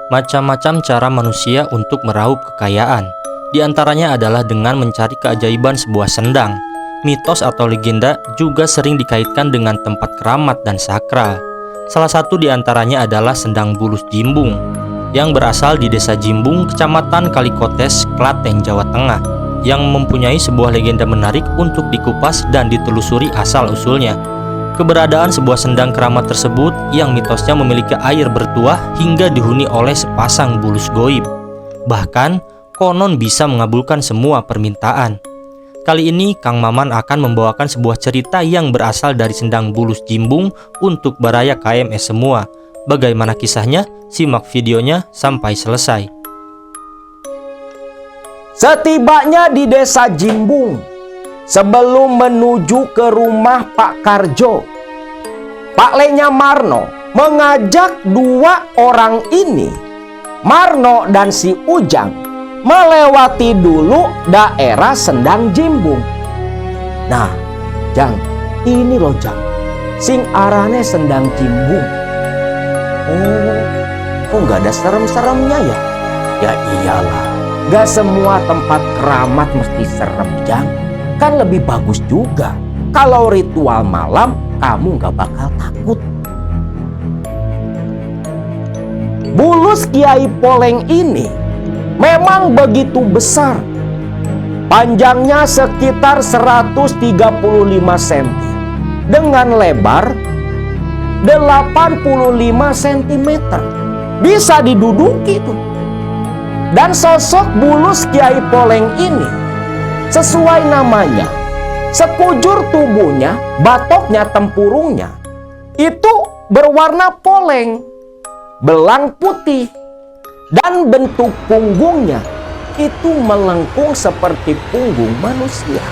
Macam-macam cara manusia untuk meraup kekayaan. Di antaranya adalah dengan mencari keajaiban sebuah sendang. Mitos atau legenda juga sering dikaitkan dengan tempat keramat dan sakral. Salah satu di antaranya adalah Sendang Bulus Jimbung yang berasal di Desa Jimbung, Kecamatan Kalikotes, Klaten, Jawa Tengah, yang mempunyai sebuah legenda menarik untuk dikupas dan ditelusuri asal-usulnya. Keberadaan sebuah sendang keramat tersebut yang mitosnya memiliki air bertuah hingga dihuni oleh sepasang bulus goib. Bahkan, konon bisa mengabulkan semua permintaan. Kali ini, Kang Maman akan membawakan sebuah cerita yang berasal dari Sendang Bulus Jimbung untuk baraya KMS semua. Bagaimana kisahnya? Simak videonya sampai selesai. Setibanya di Desa Jimbung, sebelum menuju ke rumah Pak Karjo, Pak Lenya Marno mengajak dua orang ini, Marno dan si Ujang, melewati dulu daerah Sendang Jimbung. Nah, Jang, ini loh Jang, sing arane Sendang Jimbung. Oh, kok nggak ada serem-seremnya ya? Ya iyalah, gak semua tempat keramat mesti serem, Jang. Kan lebih bagus juga kalau ritual malam kamu gak bakal takut. Bulus Kiai Poleng ini memang begitu besar. Panjangnya sekitar 135 cm dengan lebar 85 cm. Bisa diduduki tuh. Dan sosok Bulus Kiai Poleng ini sesuai namanya, sekujur tubuhnya, batoknya, tempurungnya itu berwarna poleng, belang putih, dan bentuk punggungnya itu melengkung seperti punggung manusia.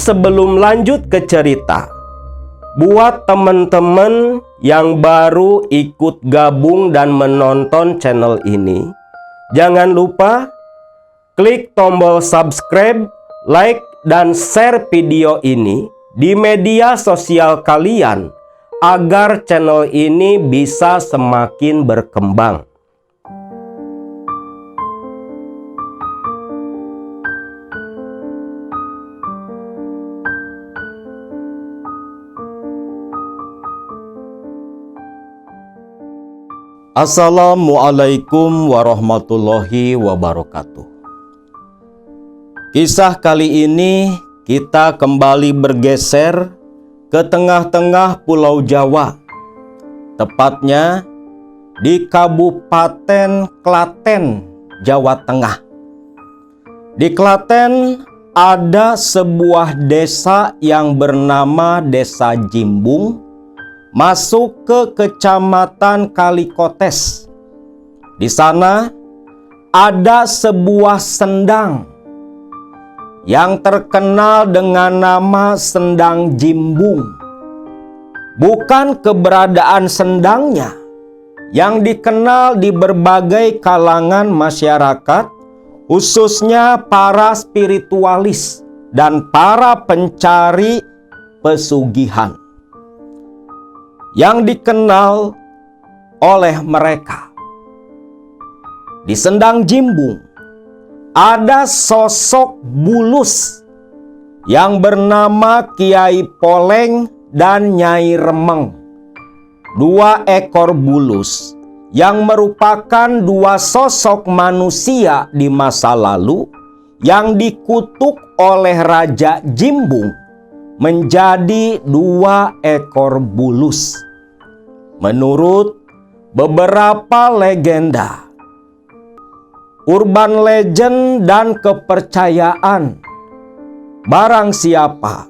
Sebelum lanjut ke cerita, buat teman-teman yang baru ikut gabung dan menonton channel ini, jangan lupa klik tombol subscribe, like, dan share video ini di media sosial kalian agar channel ini bisa semakin berkembang. Assalamualaikum warahmatullahi wabarakatuh. Kisah kali ini kita kembali bergeser ke tengah-tengah Pulau Jawa, tepatnya di Kabupaten Klaten, Jawa Tengah. Di Klaten ada sebuah desa yang bernama Desa Jimbung, masuk ke Kecamatan Kalikotes. Di sana ada sebuah sendang yang terkenal dengan nama Sendang Jimbung. Bukan keberadaan sendangnya yang dikenal di berbagai kalangan masyarakat, khususnya para spiritualis dan para pencari pesugihan, yang dikenal oleh mereka. Di Sendang Jimbung ada sosok bulus yang bernama Kiai Poleng dan Nyai Remeng. Dua ekor bulus yang merupakan dua sosok manusia di masa lalu yang dikutuk oleh Raja Jimbung menjadi dua ekor bulus. Menurut beberapa legenda, urban legend, dan kepercayaan, barang siapa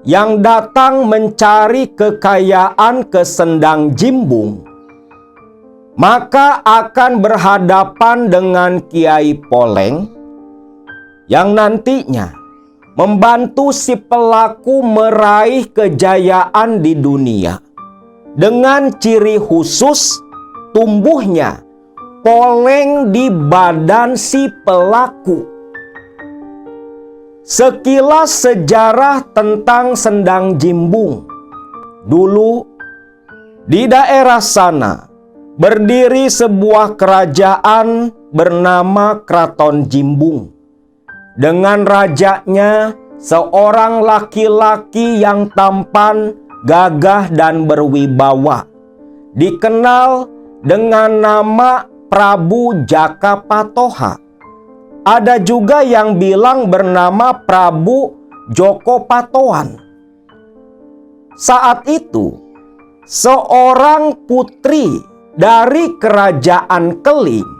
yang datang mencari kekayaan ke Sendang Jimbung, maka akan berhadapan dengan Kiai Poleng yang nantinya membantu si pelaku meraih kejayaan di dunia dengan ciri khusus tumbuhnya poleng di badan si pelaku. Sekilas sejarah tentang sendang jimbung. Dulu di daerah sana berdiri sebuah kerajaan bernama Kraton Jimbung. Dengan rajanya seorang laki-laki yang tampan, gagah dan berwibawa, dikenal dengan nama Prabu Jakapatoha. Ada juga yang bilang bernama Prabu Jokopatoan. Saat itu, seorang putri dari kerajaan Keling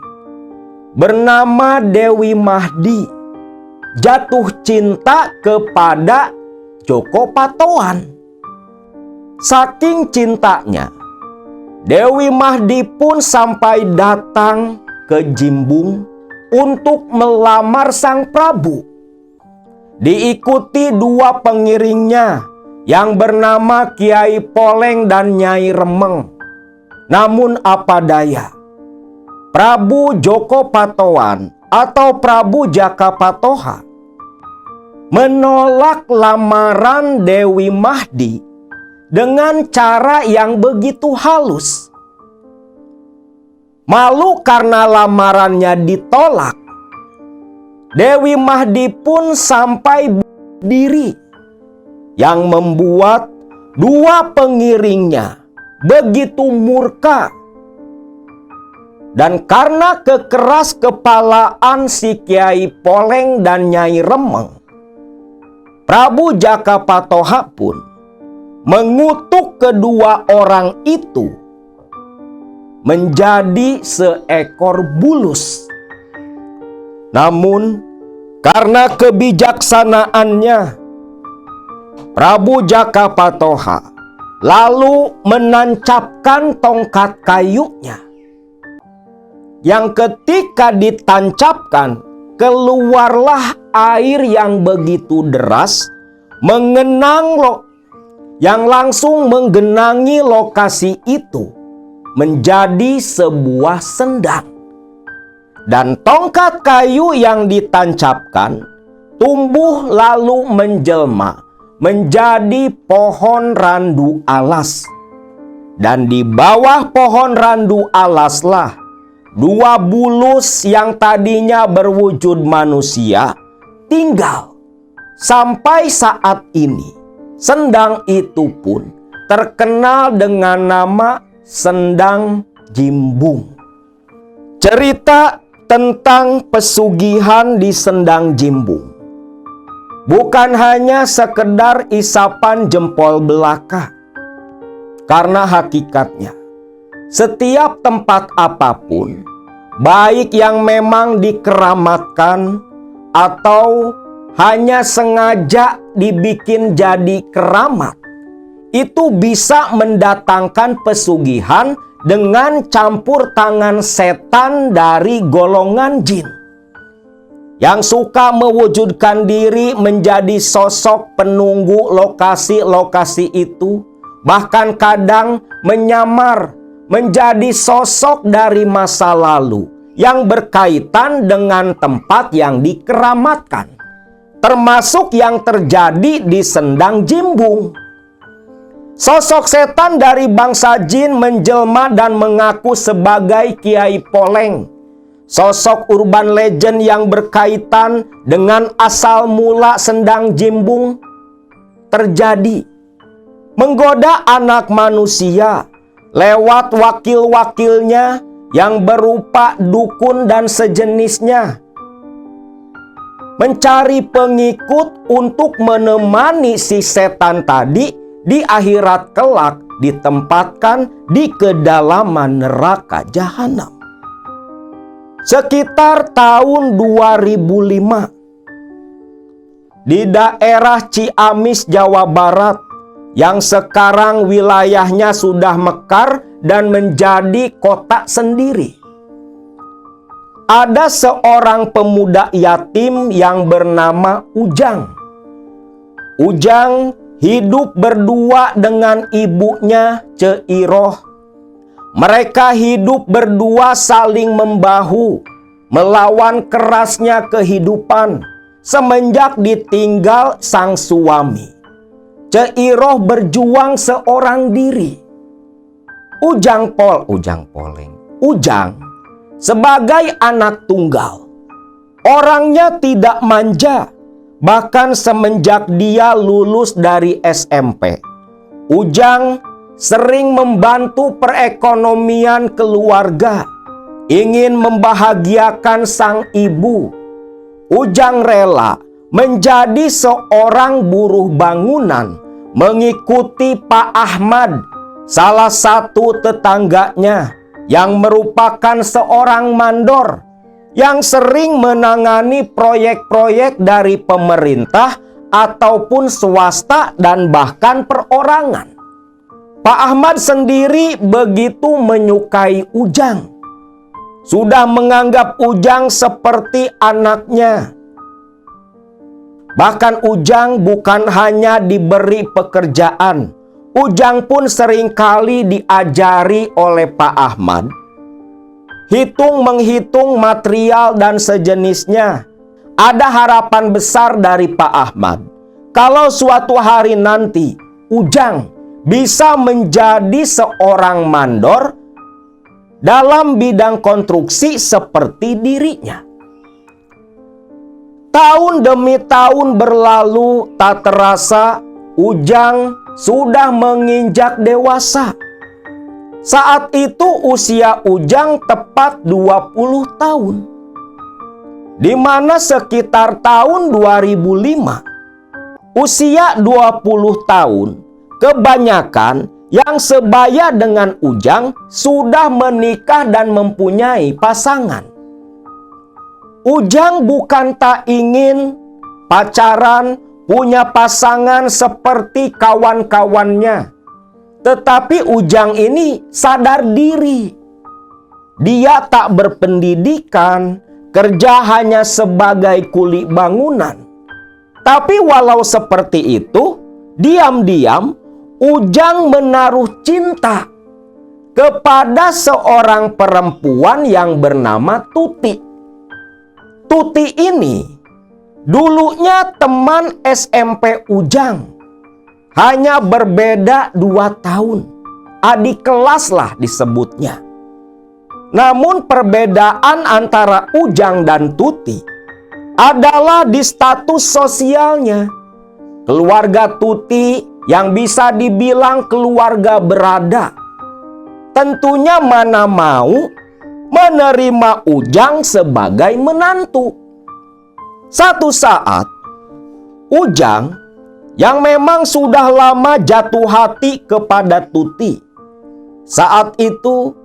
bernama Dewi Mahdi jatuh cinta kepada Jokopatoan. Saking cintanya, Dewi Mahdi pun sampai datang ke Jimbung untuk melamar sang Prabu. Diikuti dua pengiringnya yang bernama Kiai Poleng dan Nyai Remeng. Namun apa daya, Prabu Jokopatoan atau Prabu Jakapatoha menolak lamaran Dewi Mahdi dengan cara yang begitu halus. Malu karena lamarannya ditolak, Dewi Mahdi pun sampai bunuh diri, yang membuat dua pengiringnya begitu murka. Dan karena kekeras kepalaan si Kiai Poleng dan Nyai Remeng, Prabu Jakapatoha pun mengutuk kedua orang itu menjadi seekor bulus. Namun karena kebijaksanaannya, Prabu Jakapatoha lalu menancapkan tongkat kayunya, yang ketika ditancapkan keluarlah air yang begitu deras yang langsung menggenangi lokasi itu menjadi sebuah sendang. Dan tongkat kayu yang ditancapkan tumbuh lalu menjelma menjadi pohon randu alas. Dan di bawah pohon randu alaslah dua bulus yang tadinya berwujud manusia tinggal. Sampai saat ini sendang itu pun terkenal dengan nama Sendang Jimbung. Cerita tentang pesugihan di Sendang Jimbung bukan hanya sekedar isapan jempol belaka. Karena hakikatnya setiap tempat apapun, baik yang memang dikeramatkan atau hanya sengaja dibikin jadi keramat, itu bisa mendatangkan pesugihan dengan campur tangan setan dari golongan jin yang suka mewujudkan diri menjadi sosok penunggu lokasi-lokasi itu, bahkan kadang menyamar menjadi sosok dari masa lalu yang berkaitan dengan tempat yang dikeramatkan, termasuk yang terjadi di Sendang Jimbung. Sosok setan dari bangsa jin menjelma dan mengaku sebagai Kiai Poleng, sosok urban legend yang berkaitan dengan asal mula Sendang Jimbung terjadi, menggoda anak manusia lewat wakil-wakilnya yang berupa dukun dan sejenisnya, mencari pengikut untuk menemani si setan tadi di akhirat kelak ditempatkan di kedalaman neraka jahanam. Sekitar tahun 2005 di daerah Ciamis, Jawa Barat, yang sekarang wilayahnya sudah mekar dan menjadi kota sendiri, ada seorang pemuda yatim yang bernama Ujang. Ujang hidup berdua dengan ibunya Ceiroh. Mereka hidup berdua saling membahu melawan kerasnya kehidupan semenjak ditinggal sang suami. Ceiroh berjuang seorang diri. Ujang sebagai anak tunggal. Orangnya tidak manja, bahkan semenjak dia lulus dari SMP. Ujang sering membantu perekonomian keluarga, ingin membahagiakan sang ibu. Ujang rela menjadi seorang buruh bangunan, mengikuti Pak Ahmad, salah satu tetangganya yang merupakan seorang mandor yang sering menangani proyek-proyek dari pemerintah ataupun swasta dan bahkan perorangan. Pak Ahmad sendiri begitu menyukai Ujang. Sudah menganggap Ujang seperti anaknya. Bahkan Ujang bukan hanya diberi pekerjaan, Ujang pun seringkali diajari oleh Pak Ahmad hitung-menghitung material dan sejenisnya. Ada harapan besar dari Pak Ahmad kalau suatu hari nanti Ujang bisa menjadi seorang mandor dalam bidang konstruksi seperti dirinya. Tahun demi tahun berlalu, tak terasa Ujang sudah menginjak dewasa. Saat itu usia Ujang tepat 20 tahun. Di mana sekitar tahun 2005, usia 20 tahun, kebanyakan yang sebaya dengan Ujang sudah menikah dan mempunyai pasangan. Ujang bukan tak ingin pacaran, punya pasangan seperti kawan-kawannya. Tetapi Ujang ini sadar diri. Dia tak berpendidikan, kerja hanya sebagai kuli bangunan. Tapi walau seperti itu, diam-diam Ujang menaruh cinta kepada seorang perempuan yang bernama Tuti. Tuti ini dulunya teman SMP Ujang. Hanya berbeda 2 tahun. Adik kelas lah disebutnya. Namun perbedaan antara Ujang dan Tuti adalah di status sosialnya. Keluarga Tuti yang bisa dibilang keluarga berada, tentunya mana mau menerima Ujang sebagai menantu. Satu saat, Ujang yang memang sudah lama jatuh hati kepada Tuti. Saat itu,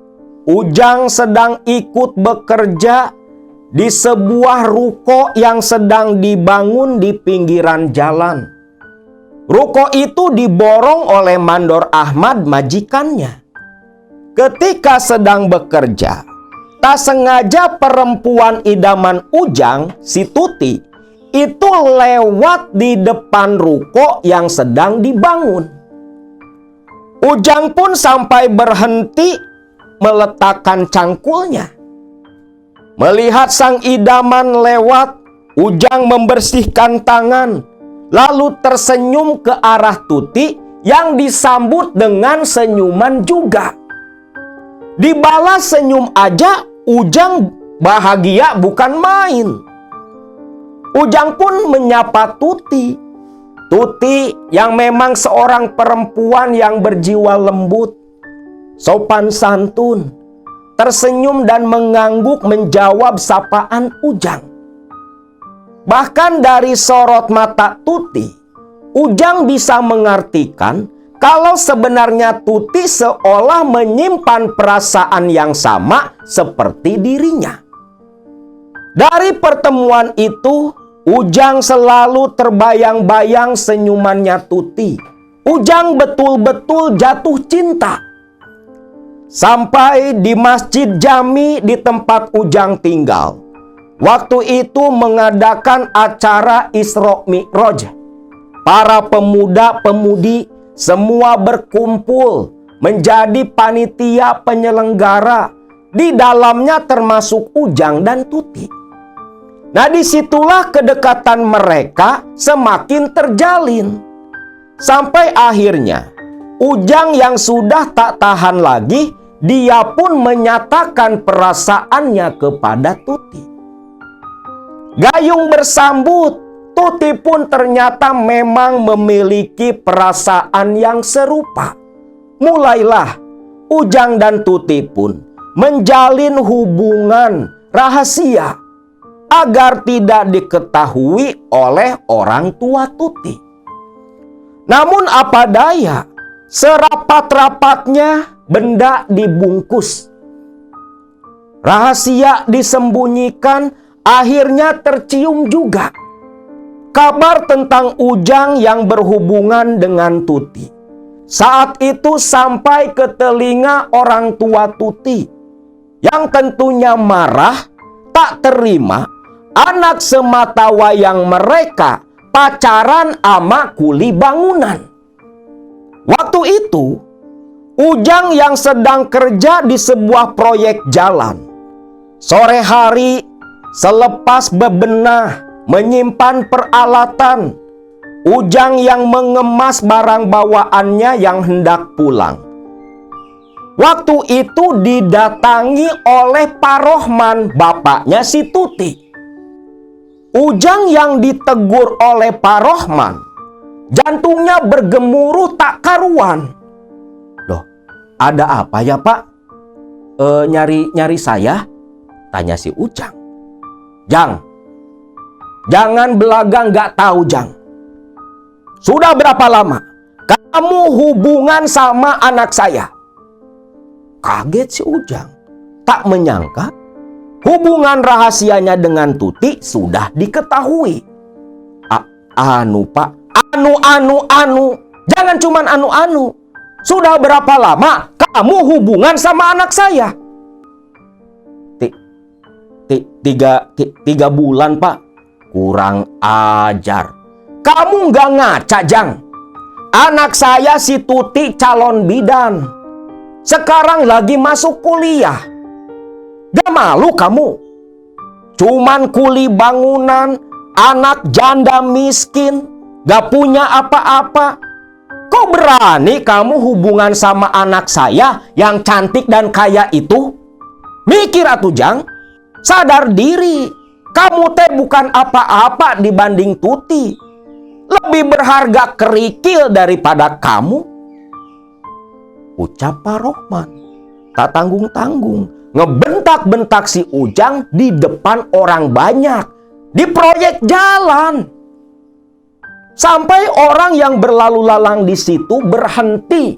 Ujang sedang ikut bekerja di sebuah ruko yang sedang dibangun di pinggiran jalan. Ruko itu diborong oleh Mandor Ahmad, majikannya. Ketika sedang bekerja, tak sengaja perempuan idaman Ujang, si Tuti, itu lewat di depan ruko yang sedang dibangun. Ujang pun sampai berhenti meletakkan cangkulnya. Melihat sang idaman lewat, Ujang membersihkan tangan, lalu tersenyum ke arah Tuti yang disambut dengan senyuman juga. Dibalas senyum aja, Ujang bahagia bukan main. Ujang pun menyapa Tuti. Tuti yang memang seorang perempuan yang berjiwa lembut, sopan santun, tersenyum dan mengangguk menjawab sapaan Ujang. Bahkan dari sorot mata Tuti, Ujang bisa mengartikan kalau sebenarnya Tuti seolah menyimpan perasaan yang sama seperti dirinya. Dari pertemuan itu, Ujang selalu terbayang-bayang senyumannya Tuti. Ujang betul-betul jatuh cinta. Sampai di Masjid Jami di tempat Ujang tinggal, waktu itu mengadakan acara Isra Mi'raj. para pemuda-pemudi semua berkumpul menjadi panitia penyelenggara. Di dalamnya termasuk Ujang dan Tuti. Nah, disitulah kedekatan mereka semakin terjalin. Sampai akhirnya Ujang yang sudah tak tahan lagi, dia pun menyatakan perasaannya kepada Tuti. Gayung bersambut, Tuti pun ternyata memang memiliki perasaan yang serupa. Mulailah Ujang dan Tuti pun menjalin hubungan rahasia agar tidak diketahui oleh orang tua Tuti. Namun apa daya, serapat-rapatnya benda dibungkus. Rahasia disembunyikan, akhirnya tercium juga kabar tentang Ujang yang berhubungan dengan Tuti. Saat itu sampai ke telinga orang tua Tuti, yang tentunya marah, tak terima anak sematawayang mereka pacaran ama kuli bangunan. Waktu itu Ujang yang sedang kerja di sebuah proyek jalan. Sore hari, selepas bebenah menyimpan peralatan, Ujang yang mengemas barang bawaannya yang hendak pulang. Waktu itu didatangi oleh Pak Rohman, bapaknya si Tuti. Ujang yang ditegur oleh Pak Rohman, jantungnya bergemuruh tak karuan. Loh, ada apa ya Pak? Nyari saya? Tanya si Ujang. Jang, jangan belagang gak tahu Jang. Sudah berapa lama kamu hubungan sama anak saya? Kaget si Ujang, tak menyangka hubungan rahasianya dengan Tuti sudah diketahui. Anu Pak, anu, jangan cuman anu. Sudah berapa lama kamu hubungan sama anak saya? Tiga bulan Pak. Kurang ajar. Kamu nggak ngaca Jang. Anak saya si Tuti calon bidan. Sekarang lagi masuk kuliah. Gak malu kamu? Cuman kuli bangunan, anak janda miskin, gak punya apa-apa. Kok berani kamu hubungan sama anak saya yang cantik dan kaya itu? Mikir atuh Jang, sadar diri. Kamu teh bukan apa-apa dibanding Tuti. Lebih berharga kerikil daripada kamu. Ucap Pak Rohman, tak tanggung-tanggung, ngebentak-bentak si Ujang di depan orang banyak, di proyek jalan. Sampai orang yang berlalu lalang di situ berhenti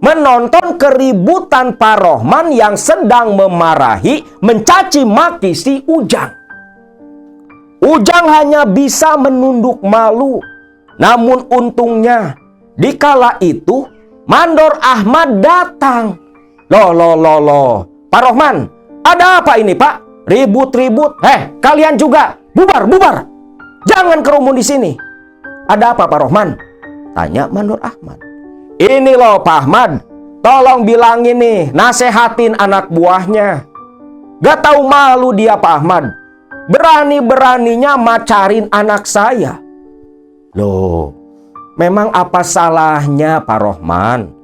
menonton keributan Pak Rohman yang sedang memarahi, mencaci maki si Ujang. Ujang hanya bisa menunduk malu. Namun untungnya, dikala itu Mandor Ahmad datang. Loh. Pak Rohman, ada apa ini Pak? Ribut-ribut. Kalian juga bubar. Jangan kerumun di sini. Ada apa Pak Rohman? Tanya Mandor Ahmad. Ini loh Pak Ahmad, tolong bilangin nih, nasehatin anak buahnya. Gak tahu malu dia Pak Ahmad. Berani-beraninya macarin anak saya. Loh, memang apa salahnya Pak Rohman?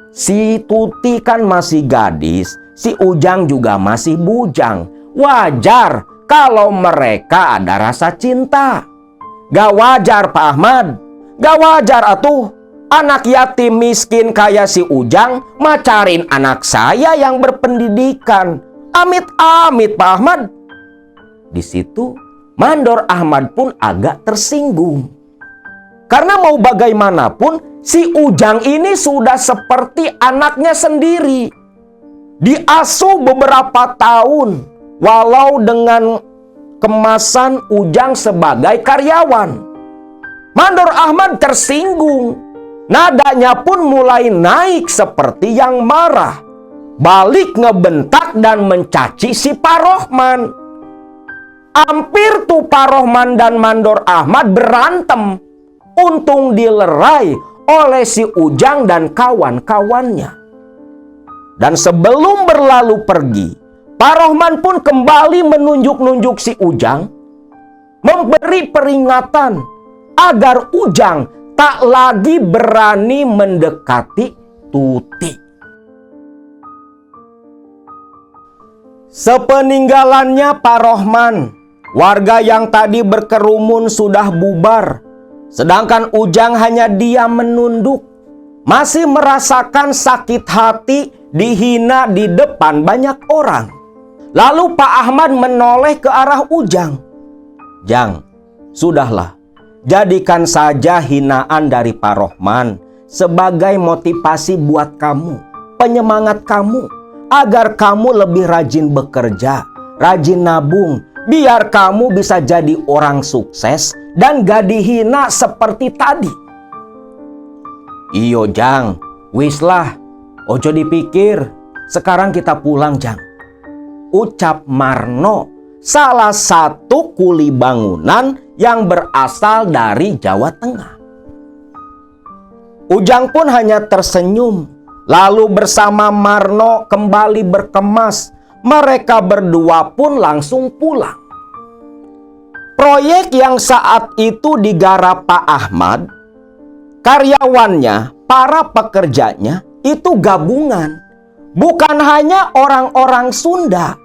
Si Tuti kan masih gadis, si Ujang juga masih bujang. Wajar kalau mereka ada rasa cinta. Gak wajar Pak Ahmad, gak wajar atuh. Anak yatim miskin kayak si Ujang macarin anak saya yang berpendidikan. Amit-amit Pak Ahmad. Di situ Mandor Ahmad pun agak tersinggung. Karena mau bagaimanapun si Ujang ini sudah seperti anaknya sendiri. Diasuh beberapa tahun walau dengan kemasan Ujang sebagai karyawan. Mandor Ahmad tersinggung. Nadanya pun mulai naik seperti yang marah. Balik ngebentak dan mencaci si Pak Rohman. Hampir tuh Pak Rohman dan Mandor Ahmad berantem untung dilerai oleh si Ujang dan kawan-kawannya. Dan sebelum berlalu pergi, Pak Rohman pun kembali menunjuk-nunjuk si Ujang, memberi peringatan agar Ujang tak lagi berani mendekati Tuti. Sepeninggalannya Pak Rohman, warga yang tadi berkerumun sudah bubar, sedangkan Ujang hanya diam menunduk, masih merasakan sakit hati dihina di depan banyak orang. Lalu Pak Ahmad menoleh ke arah Ujang. "Jang, sudahlah, jadikan saja hinaan dari Pak Rohman sebagai motivasi buat kamu, penyemangat kamu, agar kamu lebih rajin bekerja, rajin nabung, biar kamu bisa jadi orang sukses dan gak dihina seperti tadi." "Iyo Jang, wislah, ojo dipikir, sekarang kita pulang Jang," ucap Marno, salah satu kuli bangunan yang berasal dari Jawa Tengah. Ujang pun hanya tersenyum, lalu bersama Marno kembali berkemas. Mereka berdua pun langsung pulang. Proyek yang saat itu digarap Pak Ahmad, karyawannya, para pekerjanya itu gabungan, bukan hanya orang-orang Sunda.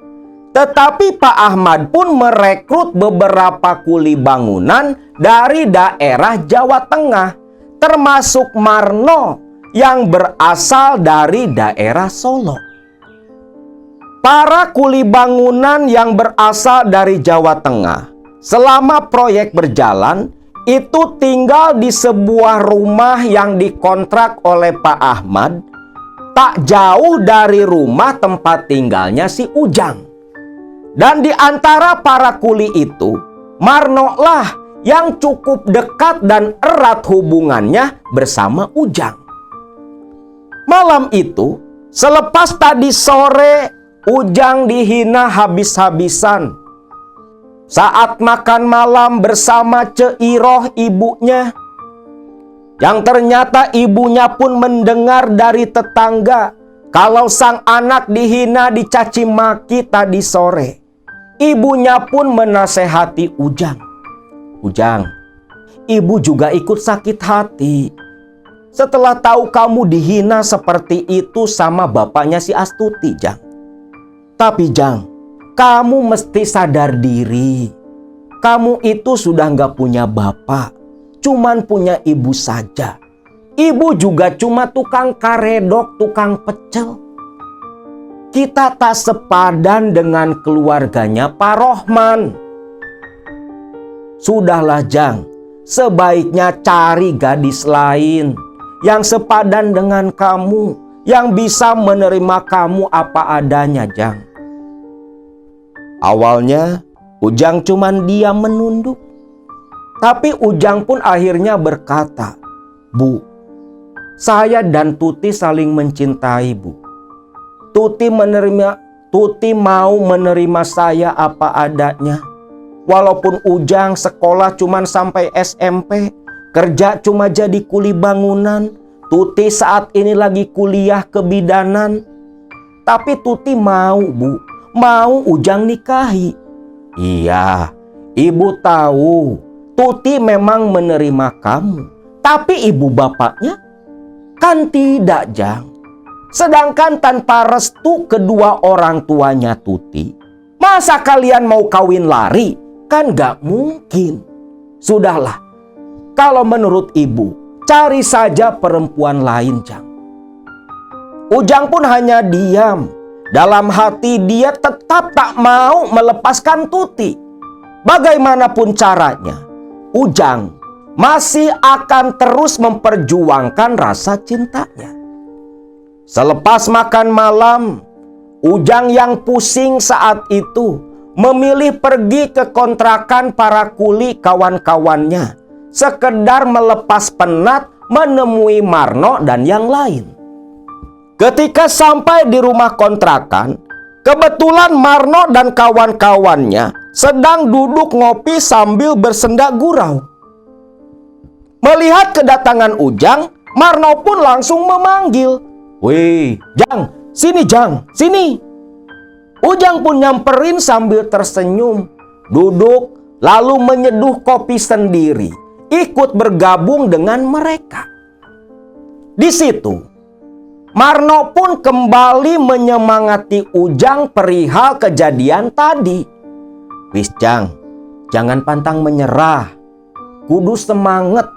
Tetapi Pak Ahmad pun merekrut beberapa kuli bangunan dari daerah Jawa Tengah, termasuk Marno yang berasal dari daerah Solo. Para kuli bangunan yang berasal dari Jawa Tengah, selama proyek berjalan, itu tinggal di sebuah rumah yang dikontrak oleh Pak Ahmad, tak jauh dari rumah tempat tinggalnya si Ujang. Dan di antara para kuli itu, Marno lah yang cukup dekat dan erat hubungannya bersama Ujang. Malam itu, selepas tadi sore Ujang dihina habis-habisan. Saat makan malam bersama Ceiroh ibunya, yang ternyata ibunya pun mendengar dari tetangga kalau sang anak dihina dicaci maki tadi sore. Ibunya pun menasehati Ujang. "Ujang, ibu juga ikut sakit hati setelah tahu kamu dihina seperti itu sama bapaknya si Astuti, Jang. Tapi Jang, kamu mesti sadar diri. Kamu itu sudah nggak punya bapak, cuman punya ibu saja. Ibu juga cuma tukang karedok, tukang pecel. Kita tak sepadan dengan keluarganya Pak Rohman. Sudahlah Jang, sebaiknya cari gadis lain yang sepadan dengan kamu, yang bisa menerima kamu apa adanya, Jang." Awalnya Ujang cuman diam menunduk. Tapi Ujang pun akhirnya berkata, "Bu, saya dan Tuti saling mencintai, Bu. Tuti mau menerima saya apa adanya. Walaupun Ujang sekolah cuman sampai SMP, kerja cuma jadi kuli bangunan, Tuti saat ini lagi kuliah kebidanan. Tapi Tuti mau, Bu, mau Ujang nikahi." "Iya, Ibu tahu Tuti memang menerima kamu. Tapi ibu bapaknya kan tidak, Jang. Sedangkan tanpa restu kedua orang tuanya Tuti, masa kalian mau kawin lari? Kan gak mungkin. Sudahlah, kalau menurut ibu, cari saja perempuan lain, Jang." Ujang pun hanya diam. Dalam hati dia tetap tak mau melepaskan Tuti. Bagaimanapun caranya, Ujang masih akan terus memperjuangkan rasa cintanya. Selepas makan malam, Ujang yang pusing saat itu memilih pergi ke kontrakan para kuli kawan-kawannya, sekedar melepas penat menemui Marno dan yang lain. Ketika sampai di rumah kontrakan, kebetulan Marno dan kawan-kawannya sedang duduk ngopi sambil bersenda gurau. Melihat kedatangan Ujang, Marno pun langsung memanggil. "Wih, Jang, sini Jang, sini." Ujang pun nyamperin sambil tersenyum, duduk lalu menyeduh kopi sendiri, ikut bergabung dengan mereka. Di situ, Marno pun kembali menyemangati Ujang perihal kejadian tadi. "Wis Jang, jangan pantang menyerah, kudu semangat.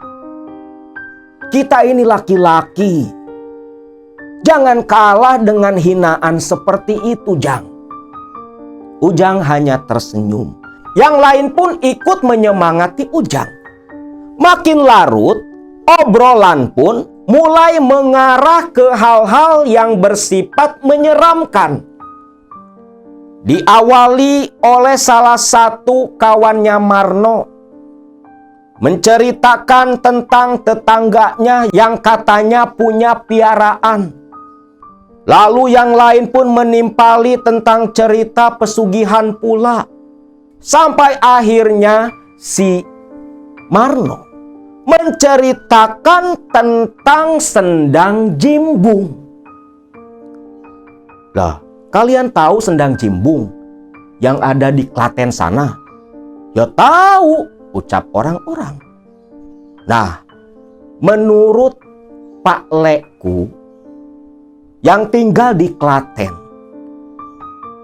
Kita ini laki-laki. Jangan kalah dengan hinaan seperti itu, Jang." Ujang hanya tersenyum. Yang lain pun ikut menyemangati Ujang. Makin larut, obrolan pun mulai mengarah ke hal-hal yang bersifat menyeramkan. Diawali oleh salah satu kawannya Marno, menceritakan tentang tetangganya yang katanya punya piaraan. Lalu yang lain pun menimpali tentang cerita pesugihan pula. Sampai akhirnya si Marno menceritakan tentang sendang jimbung. Lah, kalian tahu sendang jimbung yang ada di Klaten sana? Ya tahu, ucap orang-orang. Nah, menurut Pak Leku yang tinggal di Klaten,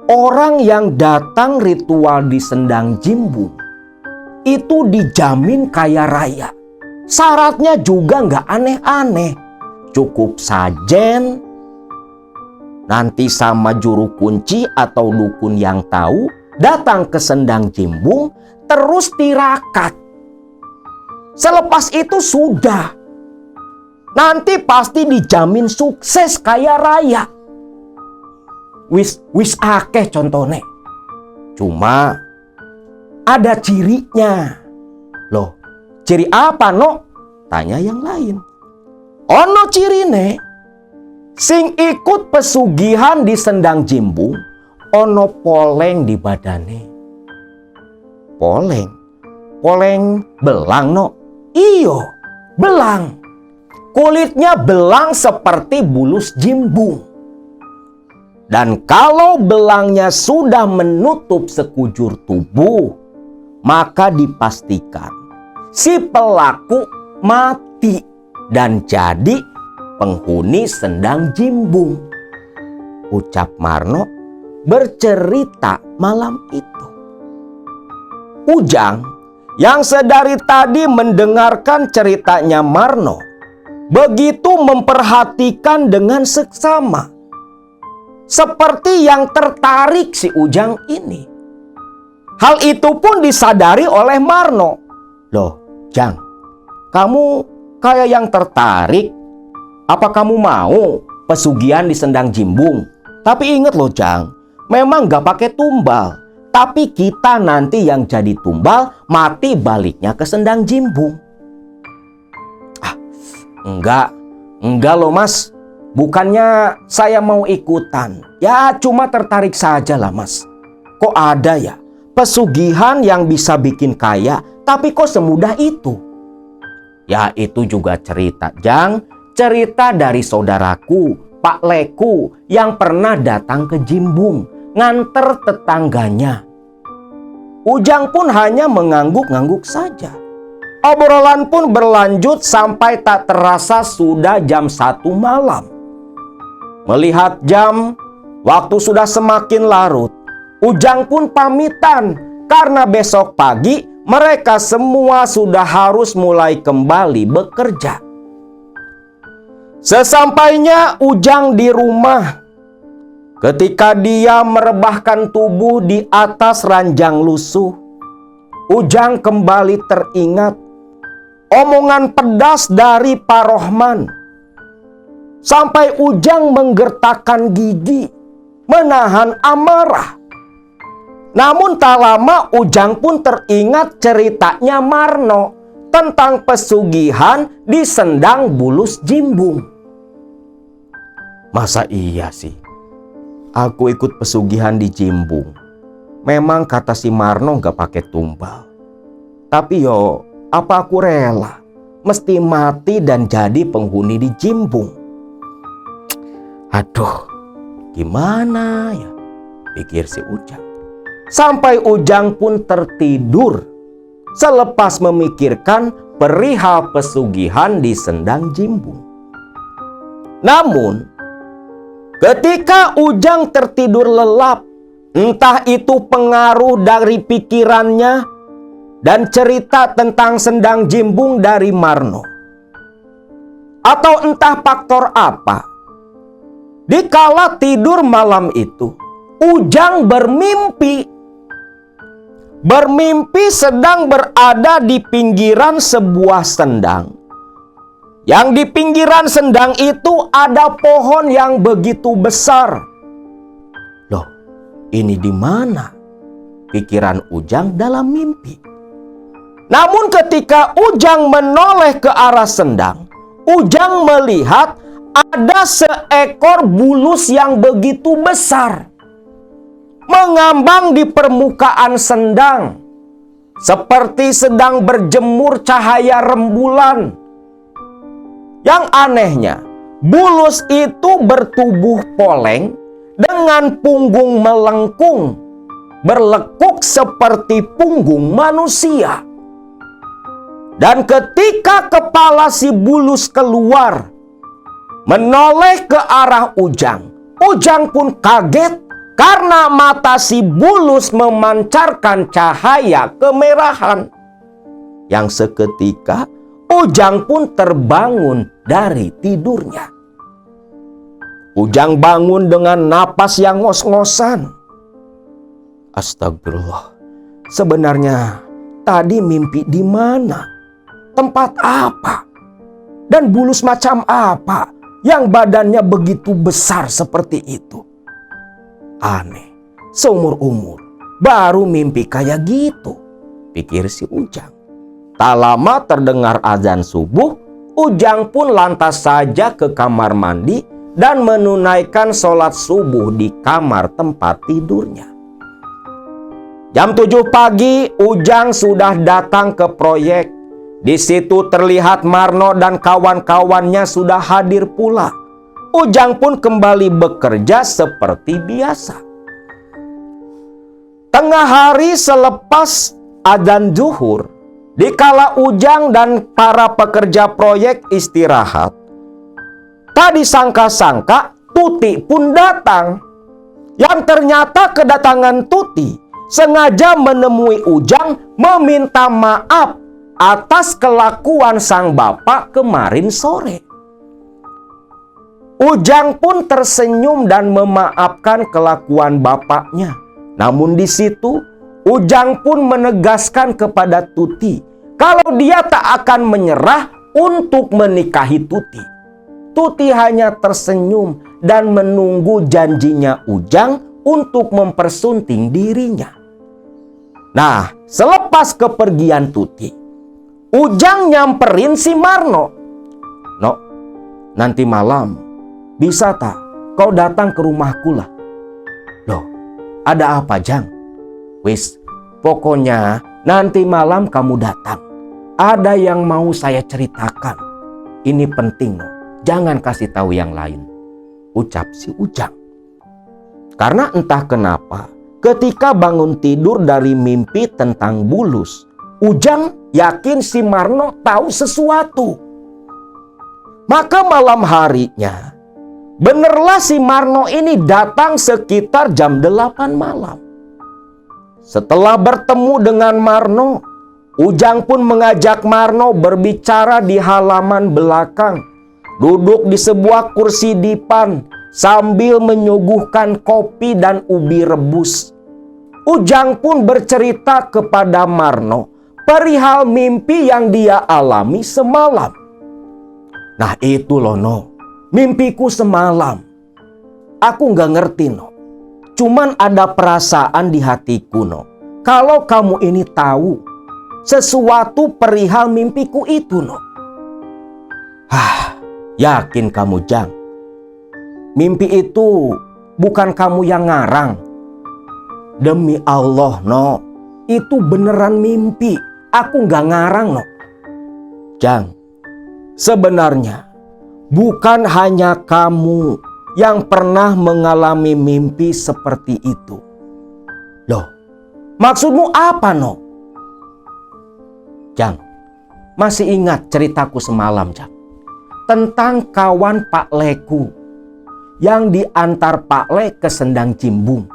orang yang datang ritual di sendang jimbung itu dijamin kaya raya. Syaratnya juga nggak aneh-aneh. Cukup sajen, nanti sama juru kunci atau dukun yang tahu, datang ke sendang jimbung, terus tirakat. Selepas itu sudah. Nanti pasti dijamin sukses kaya raya. Wis akeh contohnya. Cuma ada cirinya. Loh, ciri apa no? Tanya yang lain. Ono cirine, sing ikut pesugihan di sendang jimbung, ono poleng di badane. Poleng belang no? Iyo, belang. Kulitnya belang seperti bulus jimbung. Dan kalau belangnya sudah menutup sekujur tubuh, maka dipastikan si pelaku mati dan jadi penghuni sendang jimbung, ucap Marno bercerita malam itu. Ujang yang sedari tadi mendengarkan ceritanya Marno begitu memperhatikan dengan seksama, seperti yang tertarik si Ujang ini. Hal itu pun disadari oleh Marno. Loh, Jang, kamu kayak yang tertarik. Apa kamu mau pesugihan di sendang jimbung? Tapi ingat loh Jang, memang gak pakai tumbal. Tapi kita nanti yang jadi tumbal, mati baliknya ke sendang jimbung. Enggak loh mas. Bukannya saya mau ikutan. Ya cuma tertarik saja lah mas. Kok ada ya pesugihan yang bisa bikin kaya, tapi kok semudah itu? Ya itu juga cerita Jang. Cerita dari saudaraku Pak Leku yang pernah datang ke jimbung, nganter tetangganya. Ujang pun hanya mengangguk-ngangguk saja. Obrolan pun berlanjut sampai tak terasa sudah jam 1 malam. Melihat jam, waktu sudah semakin larut. Ujang pun pamitan karena besok pagi mereka semua sudah harus mulai kembali bekerja. Sesampainya Ujang di rumah, ketika dia merebahkan tubuh di atas ranjang lusuh, Ujang kembali teringat omongan pedas dari Pak Rohman. Sampai Ujang menggertakkan gigi, menahan amarah. Namun tak lama Ujang pun teringat ceritanya Marno tentang pesugihan di sendang bulus jimbung. Masa iya sih aku ikut pesugihan di jimbung? Memang kata si Marno gak pakai tumbal. Tapi yo, apa aku rela mesti mati dan jadi penghuni di Jimbung. Aduh, gimana ya? Pikir si Ujang. Sampai Ujang pun tertidur selepas memikirkan perihal pesugihan di Sendang Jimbung. Namun, ketika Ujang tertidur lelap, entah itu pengaruh dari pikirannya dan cerita tentang Sendang Jimbung dari Marno, atau entah faktor apa, dikala tidur malam itu, Ujang bermimpi sedang berada di pinggiran sebuah sendang. Yang di pinggiran sendang itu ada pohon yang begitu besar. Loh, ini di mana? Pikiran Ujang dalam mimpi. Namun ketika Ujang menoleh ke arah sendang, Ujang melihat ada seekor bulus yang begitu besar mengambang di permukaan sendang, seperti sedang berjemur cahaya rembulan. Yang anehnya, bulus itu bertubuh poleng dengan punggung melengkung, berlekuk seperti punggung manusia. Dan ketika kepala si bulus keluar, menoleh ke arah Ujang, Ujang pun kaget karena mata si bulus memancarkan cahaya kemerahan. Yang seketika Ujang pun terbangun dari tidurnya. Ujang bangun dengan napas yang ngos-ngosan. Astagfirullah. Sebenarnya tadi mimpi di mana? Tempat apa? Dan bulus macam apa yang badannya begitu besar seperti itu? Aneh, seumur-umur baru mimpi kayak gitu, pikir si Ujang. Tak lama terdengar azan subuh, Ujang pun lantas saja ke kamar mandi dan menunaikan sholat subuh di kamar tempat tidurnya. Jam 7 pagi, Ujang sudah datang ke proyek. Di situ terlihat Marno dan kawan-kawannya sudah hadir pula. Ujang pun kembali bekerja seperti biasa. Tengah hari selepas adzan zuhur, dikala Ujang dan para pekerja proyek istirahat, tak disangka-sangka Tuti pun datang. Yang ternyata kedatangan Tuti sengaja menemui Ujang meminta maaf atas kelakuan sang bapak kemarin sore. Ujang pun tersenyum dan memaafkan kelakuan bapaknya. Namun di situ Ujang pun menegaskan kepada Tuti kalau dia tak akan menyerah untuk menikahi Tuti. Tuti hanya tersenyum dan menunggu janjinya Ujang untuk mempersunting dirinya. Nah, selepas kepergian Tuti, Ujang nyamperin si Marno. "No, nanti malam bisa tak kau datang ke rumahku lah?" "Loh, ada apa, Jang?" "Wis, pokoknya nanti malam kamu datang. Ada yang mau saya ceritakan. Ini penting, no. Jangan kasih tahu yang lain," ucap si Ujang. Karena entah kenapa, ketika bangun tidur dari mimpi tentang bulus, Ujang yakin si Marno tahu sesuatu. Maka malam harinya, benerlah si Marno ini datang sekitar jam 8 malam. Setelah bertemu dengan Marno, Ujang pun mengajak Marno berbicara di halaman belakang, duduk di sebuah kursi dipan sambil menyuguhkan kopi dan ubi rebus. Ujang pun bercerita kepada Marno perihal mimpi yang dia alami semalam. "Nah itu loh, No. Mimpiku semalam. Aku nggak ngerti, No. Cuman ada perasaan di hatiku, No. Kalau kamu ini tahu sesuatu perihal mimpiku itu, No." Yakin kamu, Jang? Mimpi itu bukan kamu yang ngarang. Demi Allah, No. Itu beneran mimpi. Aku nggak ngarang, No. Jang, Sebenarnya bukan hanya kamu yang pernah mengalami mimpi seperti itu. Loh, maksudmu apa, No? Jang, masih ingat ceritaku semalam, Jang? Tentang kawan Pak Leku yang diantar Pak Le ke Sendang Cimbung.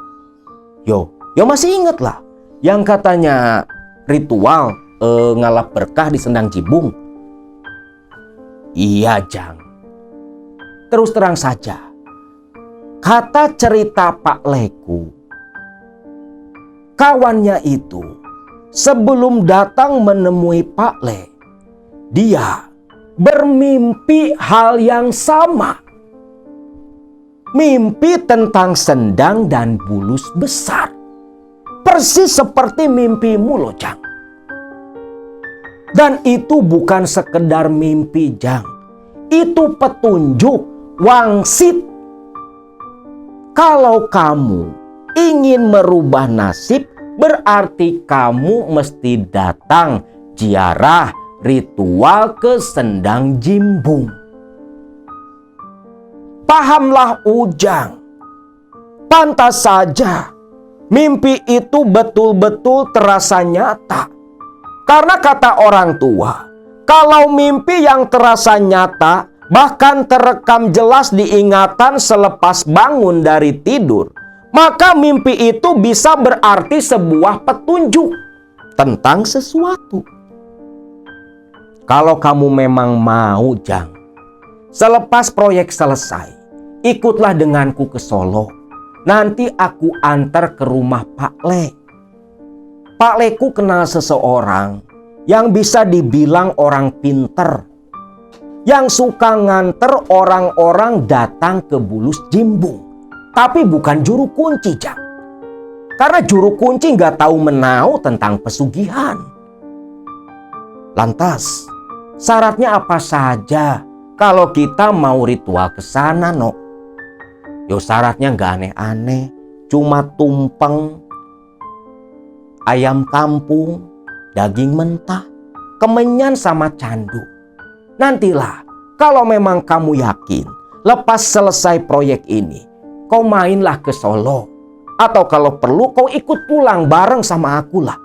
Yo masih ingat lah. Yang katanya ritual ngalap berkah di Sendang Cimbung. Iya, Jang. Terus terang saja, kata cerita Pak Leku, kawannya itu sebelum datang menemui Pak Le, dia bermimpi hal yang sama. Mimpi tentang sendang dan bulus besar. Persis seperti mimpimu loh, Jang. Dan itu bukan sekedar mimpi, Jang. Itu petunjuk wangsit. Kalau kamu ingin merubah nasib, berarti kamu mesti datang ziarah ritual ke Sendang Cimbung. Pahamlah Ujang. Pantas saja mimpi itu betul-betul terasa nyata. Karena kata orang tua, kalau mimpi yang terasa nyata, bahkan terekam jelas di ingatan selepas bangun dari tidur, maka mimpi itu bisa berarti sebuah petunjuk tentang sesuatu. Kalau kamu memang mau, Jang, selepas proyek selesai, ikutlah denganku ke Solo. Nanti aku antar ke rumah Pak Le. Pak Leku kenal seseorang yang bisa dibilang orang pinter, yang suka nganter orang-orang datang ke Bulus Cimbung. Tapi bukan juru kunci, Jang. Karena juru kunci nggak tahu menau tentang pesugihan. Lantas, syaratnya apa saja kalau kita mau ritual ke sana, No? Yo syaratnya nggak aneh-aneh, cuma tumpeng, ayam kampung, daging mentah, kemenyan sama candu. Nantilah, kalau memang kamu yakin, lepas selesai proyek ini, kau mainlah ke Solo. Atau kalau perlu kau ikut pulang bareng sama aku lah.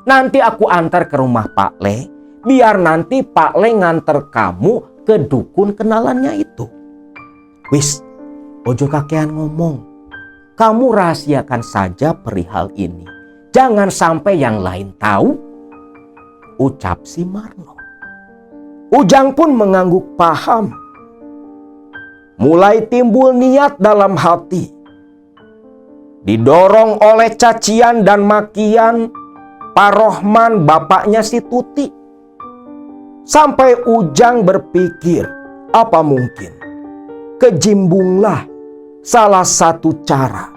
Nanti aku antar ke rumah Pak Le, biar nanti Pak Le nganter kamu ke dukun kenalannya itu. Wis, ojo kakean ngomong. Kamu rahasiakan saja perihal ini. Jangan sampai yang lain tahu. Ucap si Marno. Ujang pun mengangguk paham. Mulai timbul niat dalam hati. Didorong oleh cacian dan makian Pak Rohman, bapaknya si Tuti. Sampai Ujang berpikir, apa mungkin kejimbunglah salah satu cara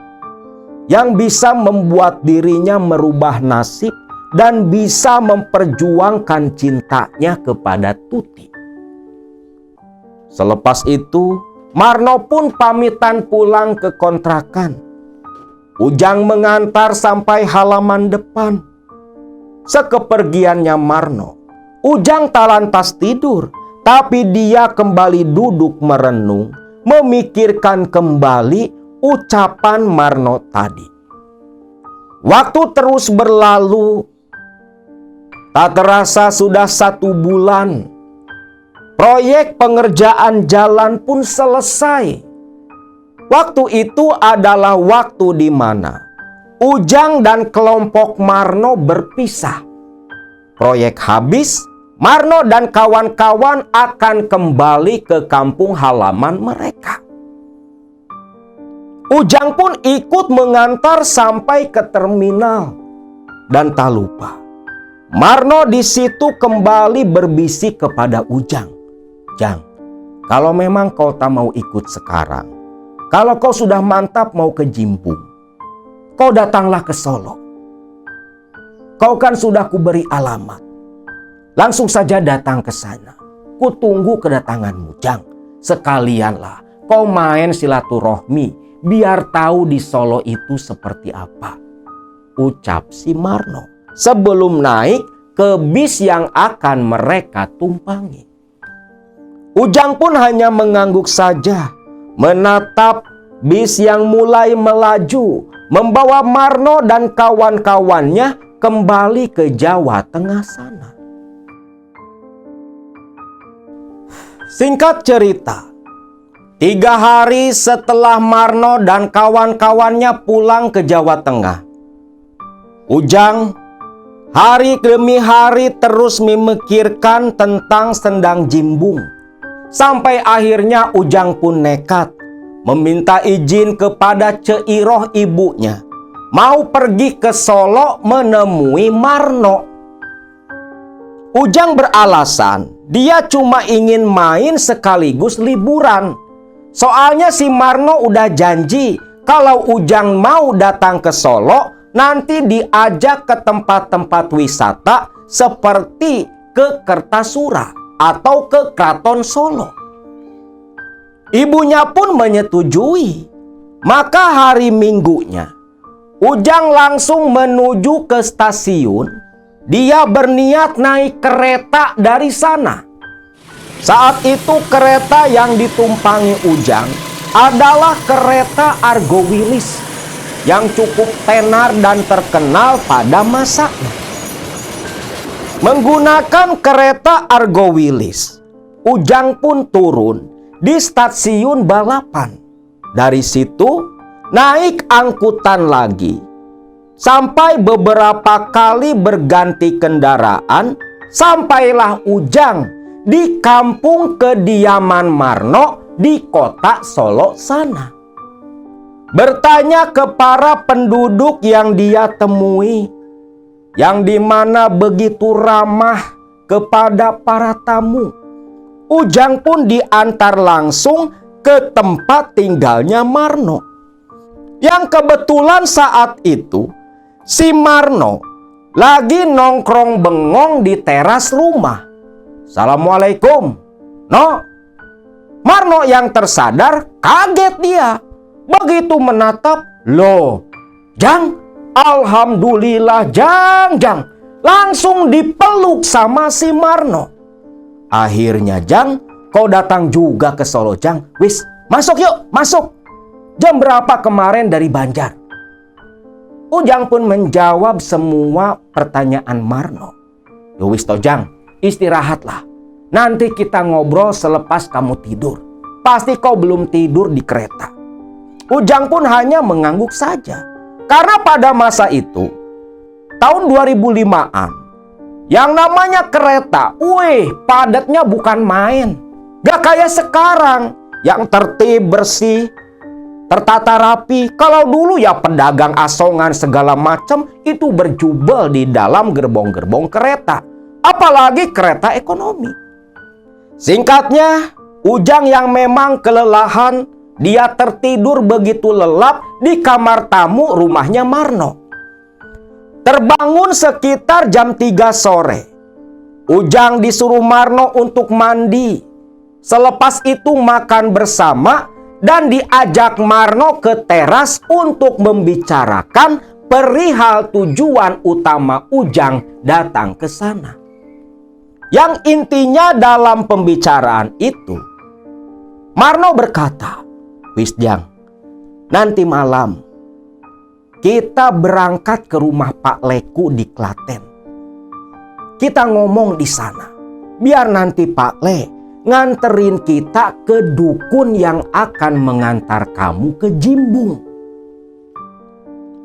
yang bisa membuat dirinya merubah nasib dan bisa memperjuangkan cintanya kepada Tuti. Selepas itu, Marno pun pamitan pulang ke kontrakan. Ujang mengantar sampai halaman depan. Sekepergiannya Marno, Ujang tak lantas tidur, tapi dia kembali duduk merenung, memikirkan kembali ucapan Marno tadi. Waktu terus berlalu, tak terasa sudah 1 bulan. Proyek pengerjaan jalan pun selesai. Waktu itu adalah waktu di mana Ujang dan kelompok Marno berpisah. Proyek habis, Marno dan kawan-kawan akan kembali ke kampung halaman mereka. Ujang pun ikut mengantar sampai ke terminal. Dan tak lupa, Marno di situ kembali berbisik kepada Ujang. Jang, kalau memang kau tak mau ikut sekarang, kalau kau sudah mantap mau ke Cimbung, kau datanglah ke Solo. Kau kan sudah kuberi alamat. Langsung saja datang ke sana. Kutunggu kedatanganmu, Jang. Sekalianlah kau main silaturahmi, biar tahu di Solo itu seperti apa. Ucap si Marno sebelum naik ke bis yang akan mereka tumpangi. Ujang pun hanya mengangguk saja, menatap bis yang mulai melaju, membawa Marno dan kawan-kawannya kembali ke Jawa Tengah sana. Singkat cerita, 3 hari setelah Marno dan kawan-kawannya pulang ke Jawa Tengah, Ujang hari demi hari terus memikirkan tentang Sendang Jimbung. Sampai akhirnya Ujang pun nekat meminta izin kepada Ceiroh ibunya, mau pergi ke Solo menemui Marno. Ujang beralasan dia cuma ingin main sekaligus liburan. Soalnya si Marno udah janji kalau Ujang mau datang ke Solo, nanti diajak ke tempat-tempat wisata seperti ke Kertasura atau ke Keraton Solo. Ibunya pun menyetujui. Maka hari Minggunya, Ujang langsung menuju ke stasiun. Dia berniat naik kereta dari sana. Saat itu kereta yang ditumpangi Ujang adalah kereta Argo Wilis yang cukup tenar dan terkenal pada masanya. Menggunakan kereta Argo Wilis, Ujang pun turun di stasiun Balapan. Dari situ naik angkutan lagi. Sampai beberapa kali berganti kendaraan, sampailah Ujang di kampung kediaman Marno di kota Solo sana. Bertanya ke para penduduk yang dia temui, yang dimana begitu ramah kepada para tamu. Ujang pun diantar langsung ke tempat tinggalnya Marno. Yang kebetulan saat itu si Marno lagi nongkrong bengong di teras rumah. "Assalamualaikum, No." Marno yang tersadar kaget dia. Begitu menatap, "Loh, Jang, alhamdulillah Jang." Langsung dipeluk sama si Marno. "Akhirnya Jang, kau datang juga ke Solo Jang. Wis, masuk yuk, masuk. Jam berapa kemarin dari Banjar?" Ujang pun menjawab semua pertanyaan Marno. "Wis toh Jang, istirahatlah. Nanti kita ngobrol selepas kamu tidur. Pasti kau belum tidur di kereta." Ujang pun hanya mengangguk saja. Karena pada masa itu, tahun 2005-an, yang namanya kereta, padatnya bukan main. Gak kayak sekarang, yang tertib, bersih, tertata rapi. Kalau dulu ya pedagang asongan segala macam itu berjubel di dalam gerbong-gerbong kereta. Apalagi kereta ekonomi. Singkatnya, Ujang yang memang kelelahan, dia tertidur begitu lelap di kamar tamu rumahnya Marno. Terbangun sekitar jam 3 sore. Ujang disuruh Marno untuk mandi. Selepas itu makan bersama dan diajak Marno ke teras untuk membicarakan perihal tujuan utama Ujang datang ke sana. Yang intinya dalam pembicaraan itu, Marno berkata, "Wis Jang, nanti malam kita berangkat ke rumah Pak Leku di Klaten. Kita ngomong di sana. Biar nanti Pak Le nganterin kita ke dukun yang akan mengantar kamu ke Jimbung."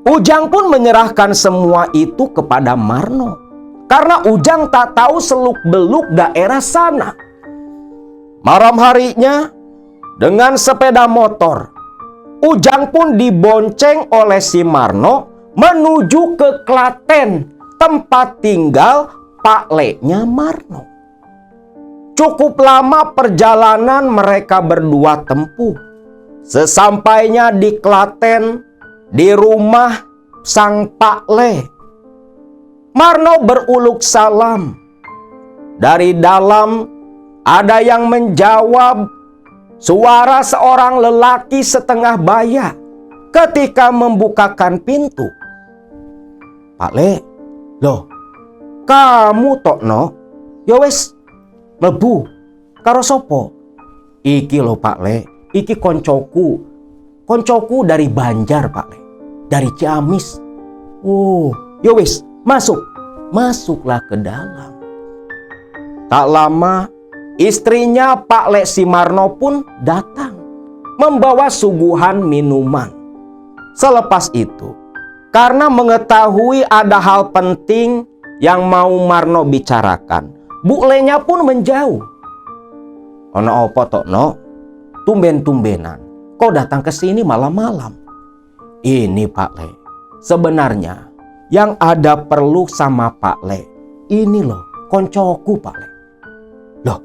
Ujang pun menyerahkan semua itu kepada Marno. Karena Ujang tak tahu seluk-beluk daerah sana. Malam harinya, dengan sepeda motor, Ujang pun dibonceng oleh si Marno menuju ke Klaten, tempat tinggal Pak Le-nya Marno. Cukup lama perjalanan mereka berdua tempuh. Sesampainya di Klaten, di rumah sang Pak Le, Marno beruluk salam. Dari dalam ada yang menjawab suara seorang lelaki setengah baya ketika membukakan pintu. "Pak Le, loh, kamu tok no? Ya wes, mlebu karo sopo?" Iki loh Pak Le, iki koncoku. Koncoku dari Banjar Pak Le, dari Ciamis. Oh, yo wis, masuk. Masuklah ke dalam. Tak lama, istrinya Pak Le Simarno pun datang, membawa suguhan minuman. Selepas itu, karena mengetahui ada hal penting yang mau Marno bicarakan, Bu Le-nya pun menjauh. Ono opo tok no? Tumben-tumbenan, kau datang ke sini malam-malam. Ini Pak Le, sebenarnya yang ada perlu sama Pak Le. Ini loh, koncoku Pak Le. Loh,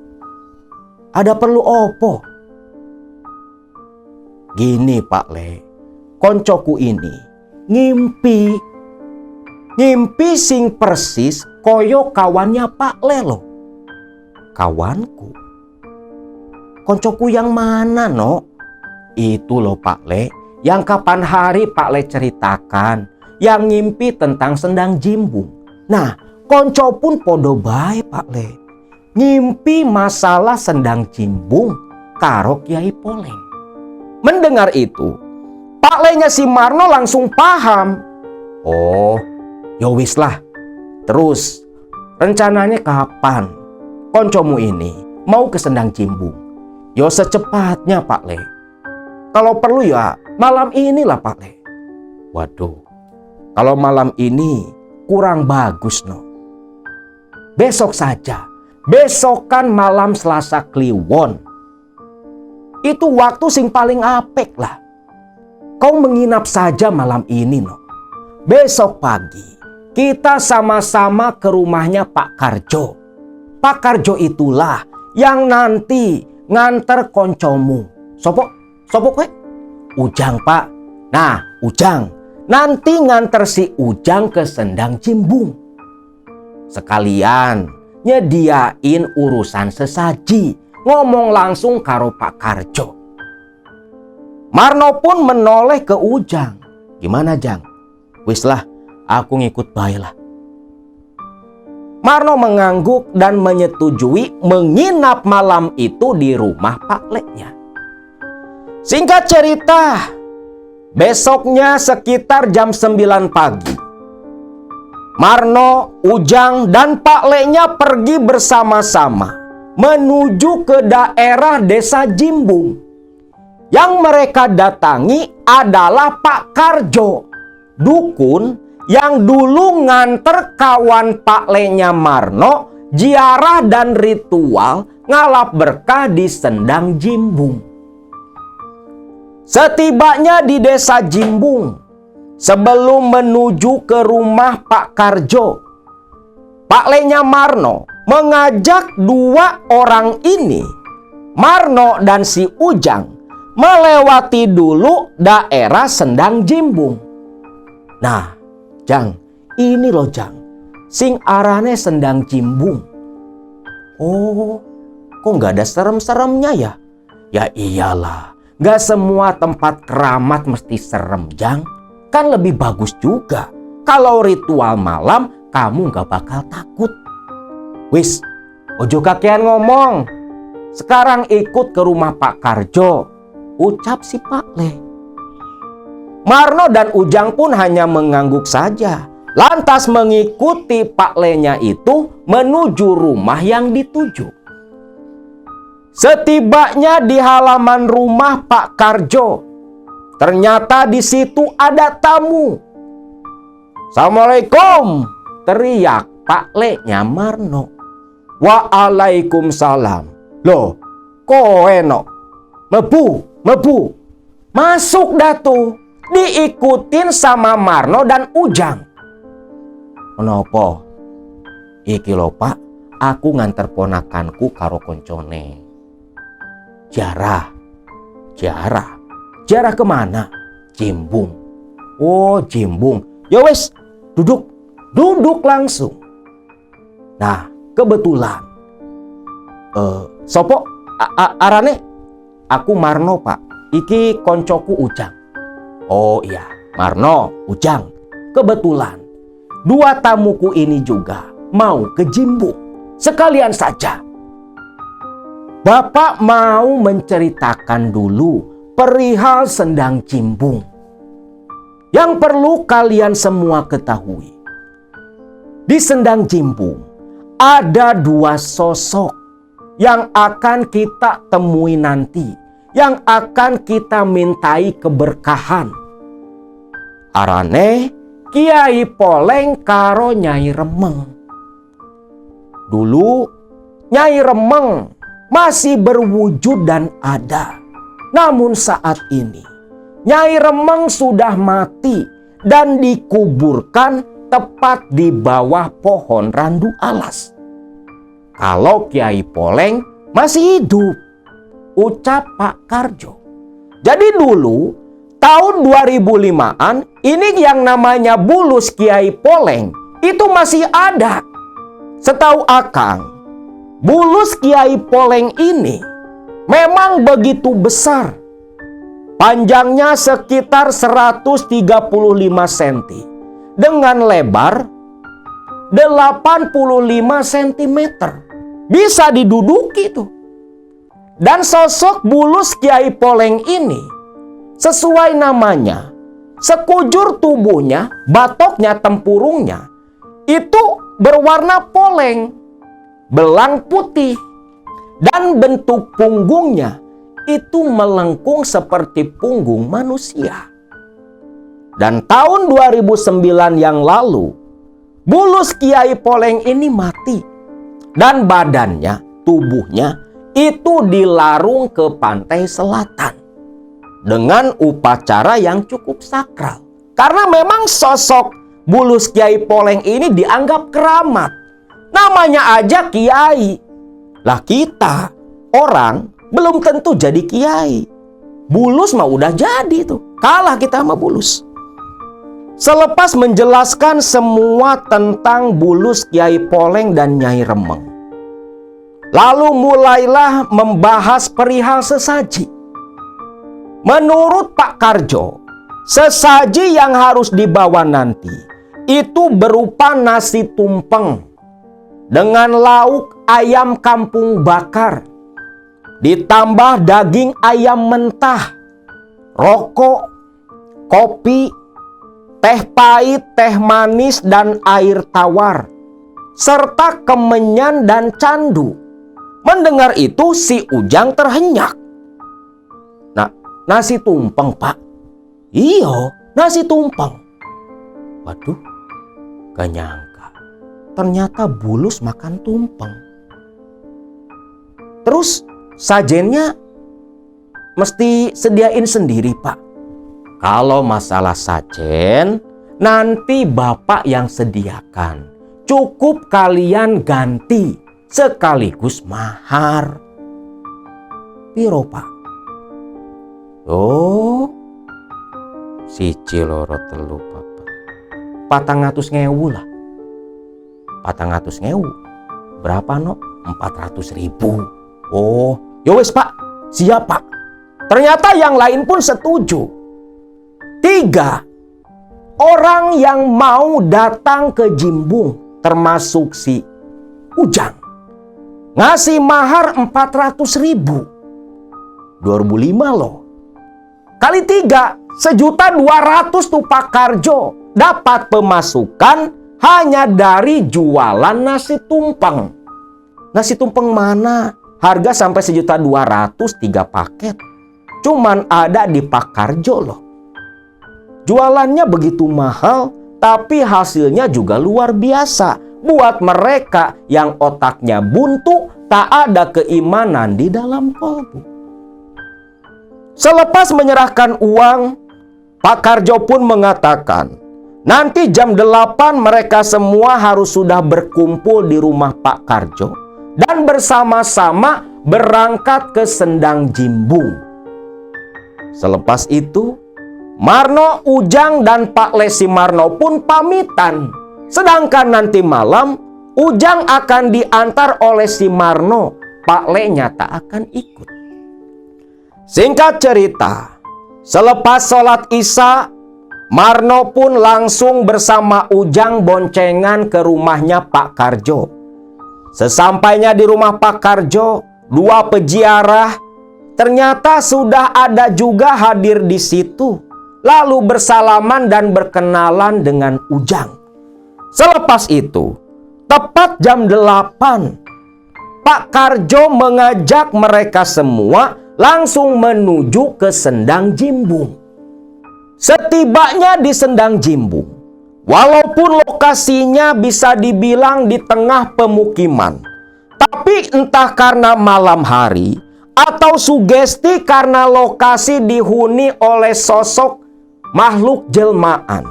ada perlu opo? Gini Pak Le, koncoku ini ngimpi sing persis koyo kawannya Pak Le loh. Kawanku? Koncoku yang mana no? Itu loh Pak Le, yang kapan hari Pak Le ceritakan, yang ngimpi tentang sendang jimbung. Nah, konco pun podo bae Pak Le, ngimpi masalah sendang jimbung karo Kiai Poleng. Mendengar itu, Pak Le-nya si Marno langsung paham. Oh, ya wis lah. Terus, rencananya kapan koncomu ini mau ke sendang jimbung? Yo secepatnya Pak Le. Kalau perlu ya malam inilah Pak Le. Waduh, kalau malam ini kurang bagus no. Besok saja, besokan malam Selasa Kliwon. Itu waktu sing paling apik lah. Kau menginap saja malam ini no. Besok pagi kita sama-sama ke rumahnya Pak Karjo. Pak Karjo itulah yang nanti nganter koncomu. Sopo kue? Ujang Pak. Nah, Ujang nanti nganter si Ujang ke sendang jimbung. Sekalian nyediain urusan sesaji, ngomong langsung karo Pak Karjo. Marno pun menoleh ke Ujang. Gimana Jang? Wis lah, aku ngikut bae lah. Marno mengangguk dan menyetujui menginap malam itu di rumah Pak Le-nya. Singkat cerita, besoknya sekitar jam 9 pagi, Marno, Ujang, dan Pak Le-nya pergi bersama-sama menuju ke daerah desa Jimbung. Yang mereka datangi adalah Pak Karjo, dukun yang dulu nganter kawan Pak Le-nya Marno ziarah dan ritual ngalap berkah di sendang jimbung. Setibanya di desa Jimbung, sebelum menuju ke rumah Pak Karjo, Pak Le-nya Marno mengajak dua orang ini, Marno dan si Ujang, melewati dulu daerah sendang jimbung. Nah, Jang, ini loh Jang, sing arane sendang jimbung. Oh, kok nggak ada serem-seremnya ya? Ya iyalah, nggak semua tempat keramat mesti serem Jang. Kan lebih bagus juga kalau ritual malam kamu nggak bakal takut. Wis, ojo kakean ngomong. Sekarang ikut ke rumah Pak Karjo, ucap si Pak Le. Marno dan Ujang pun hanya mengangguk saja, lantas mengikuti Pak Le-nya itu menuju rumah yang dituju. Setibanya di halaman rumah Pak Karjo, ternyata di situ ada tamu. Assalamualaikum, teriak Pak Le-nya Marno. Waalaikumsalam. Loh, kowe no? Mebu. Masuk dah tuh. Diikutin sama Marno dan Ujang. Menopo? Iki lho Pak, aku nganter ponakanku karo koncone. Jarah kemana? Jimbung. Oh Jimbung. Ya wes, duduk langsung. Nah kebetulan sopo arane? Aku Marno Pak. Iki koncoku Ujang. Oh iya, Marno, Ujang. Kebetulan dua tamuku ini juga mau ke Jimbung. Sekalian saja. Bapak mau menceritakan dulu perihal Sendang Cimbung. Yang perlu kalian semua ketahui, di Sendang Cimbung ada dua sosok yang akan kita temui nanti, yang akan kita mintai keberkahan. Arane Kiai Poleng karo Nyai Remeng. Dulu Nyai Remeng masih berwujud dan ada. Namun saat ini Nyai Remeng sudah mati dan dikuburkan tepat di bawah pohon randu alas. Kalau Kiai Poleng masih hidup, ucap Pak Karjo. Jadi dulu tahun 2005-an ini yang namanya bulus Kiai Poleng itu masih ada. Setahu Akang, bulus Kiai Poleng ini memang begitu besar. Panjangnya sekitar 135 cm dengan lebar 85 cm. Bisa diduduki tuh. Dan sosok bulus Kiai Poleng ini sesuai namanya, sekujur tubuhnya, batoknya, tempurungnya itu berwarna poleng, belang putih, dan bentuk punggungnya itu melengkung seperti punggung manusia. Dan tahun 2009 yang lalu, bulus Kiai Poleng ini mati. Dan badannya, tubuhnya itu dilarung ke pantai selatan dengan upacara yang cukup sakral. Karena memang sosok bulus Kiai Poleng ini dianggap keramat. Namanya aja kiai. Lah kita, orang, belum tentu jadi kiai. Bulus mah udah jadi tuh. Kalah kita sama bulus. Selepas menjelaskan semua tentang bulus Kiai Poleng dan Nyai Remeng, lalu mulailah membahas perihal sesaji. Menurut Pak Karjo, sesaji yang harus dibawa nanti itu berupa nasi tumpeng dengan lauk ayam kampung bakar, ditambah daging ayam mentah, rokok, kopi, teh pahit, teh manis, dan air tawar, serta kemenyan dan candu. Mendengar itu si Ujang terhenyak. Nah, nasi tumpeng, Pak? Iyo, nasi tumpeng. Waduh, gak nyangka. Ternyata bulus makan tumpeng. Terus sajennya mesti sediain sendiri, Pak. Kalau masalah sajen, nanti Bapak yang sediakan. Cukup kalian ganti sekaligus mahar. Piro, Pak? Oh, siji loro telu papat. 400.000 lah. 400.000. Berapa no? 400.000. Oh, yowes Pak. Siap Pak. Ternyata yang lain pun setuju. 3 orang yang mau datang ke Jimbung, termasuk si Ujang, ngasih mahar 400.000. 2005 loh. Kali 3, 1.200.000 tuh Pak Karjo. Dapat pemasukan hanya dari jualan nasi tumpeng. Nasi tumpeng mana? Harga sampai 1.200.000 3 paket. Cuman ada di Pak Karjo loh. Jualannya begitu mahal, tapi hasilnya juga luar biasa. Buat mereka yang otaknya buntu, tak ada keimanan di dalam kolbu. Selepas menyerahkan uang, Pak Karjo pun mengatakan, nanti jam 8 mereka semua harus sudah berkumpul di rumah Pak Karjo dan bersama-sama berangkat ke Sendang Jimbung. Selepas itu, Marno, Ujang, dan Pak Lesi Marno pun pamitan. Sedangkan nanti malam, Ujang akan diantar oleh si Marno. Pak Le-nya tak akan ikut. Singkat cerita, selepas sholat Isya, Marno pun langsung bersama Ujang boncengan ke rumahnya Pak Karjo. Sesampainya di rumah Pak Karjo, Dua peziarah ternyata sudah ada juga hadir di situ, lalu bersalaman dan berkenalan dengan Ujang. Selepas itu, tepat jam 8, Pak Karjo mengajak mereka semua langsung menuju ke Sendang Jimbung. Setibanya di Sendang Jimbung, walaupun lokasinya bisa dibilang di tengah pemukiman, tapi entah karena malam hari atau sugesti karena lokasi dihuni oleh sosok makhluk jelmaan,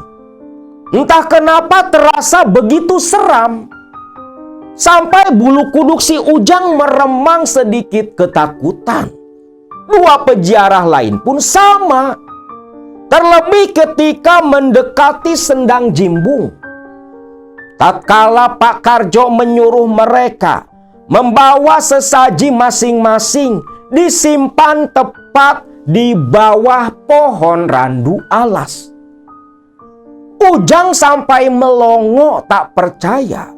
entah kenapa terasa begitu seram. Sampai bulu kuduk si Ujang meremang sedikit ketakutan. Dua peziarah lain pun sama. Terlebih ketika mendekati Sendang Jimbung. Tatkala Pak Karjo menyuruh mereka membawa sesaji masing-masing disimpan tepat di bawah pohon randu alas. Ujang sampai melongo tak percaya.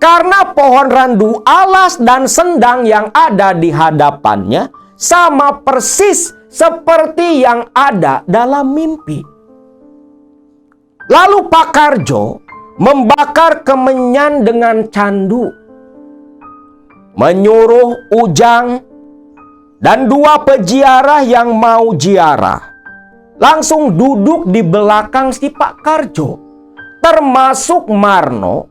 Karena pohon randu alas dan sendang yang ada di hadapannya sama persis seperti yang ada dalam mimpi. Lalu Pak Karjo membakar kemenyan dengan candu, menyuruh Ujang dan dua peziarah yang mau ziarah langsung duduk di belakang si Pak Karjo, termasuk Marno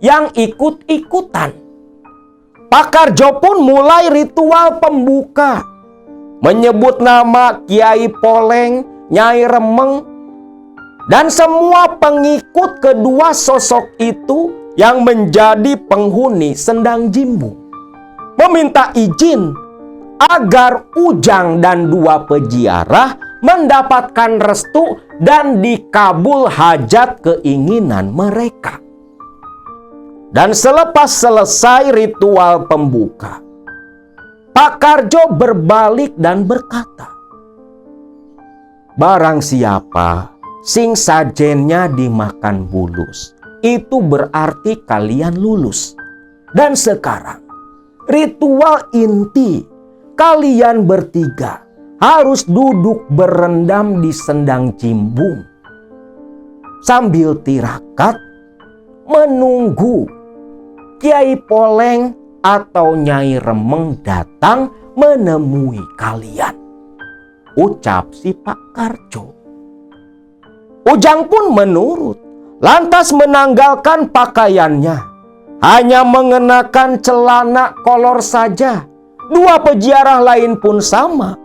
yang ikut-ikutan. Pak Karjo pun mulai ritual pembuka, menyebut nama Kiai Poleng, Nyai Remeng, dan semua pengikut kedua sosok itu yang menjadi penghuni Sendang Jimbung, meminta izin agar Ujang dan dua peziarah mendapatkan restu dan dikabul hajat keinginan mereka. Dan selepas selesai ritual pembuka, Pak Karjo berbalik dan berkata, "Barang siapa sing sajennya dimakan bulus, itu berarti kalian lulus. Dan sekarang, ritual inti kalian bertiga harus duduk berendam di Sendang Jimbung sambil tirakat menunggu Kiai Poleng atau Nyai Remeng datang menemui kalian," ucap si Pak Karjo. Ujang pun menurut, lantas menanggalkan pakaiannya, hanya mengenakan celana kolor saja. Dua peziarah lain pun sama.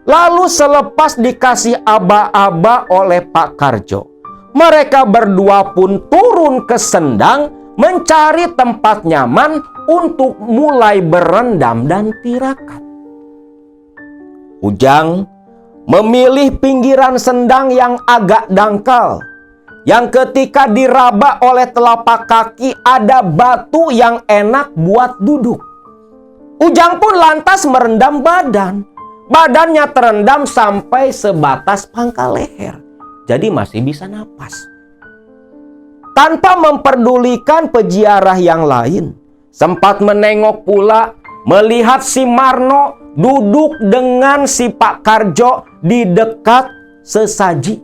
Lalu selepas dikasih aba-aba oleh Pak Karjo, mereka berdua pun turun ke sendang mencari tempat nyaman untuk mulai berendam dan tirakat. Ujang memilih pinggiran sendang yang agak dangkal, yang ketika diraba oleh telapak kaki ada batu yang enak buat duduk. Ujang pun lantas merendam badan. Badannya terendam sampai sebatas pangkal leher, jadi masih bisa napas. Tanpa memperdulikan peziarah yang lain, sempat menengok pula melihat si Marno duduk dengan si Pak Karjo di dekat sesaji.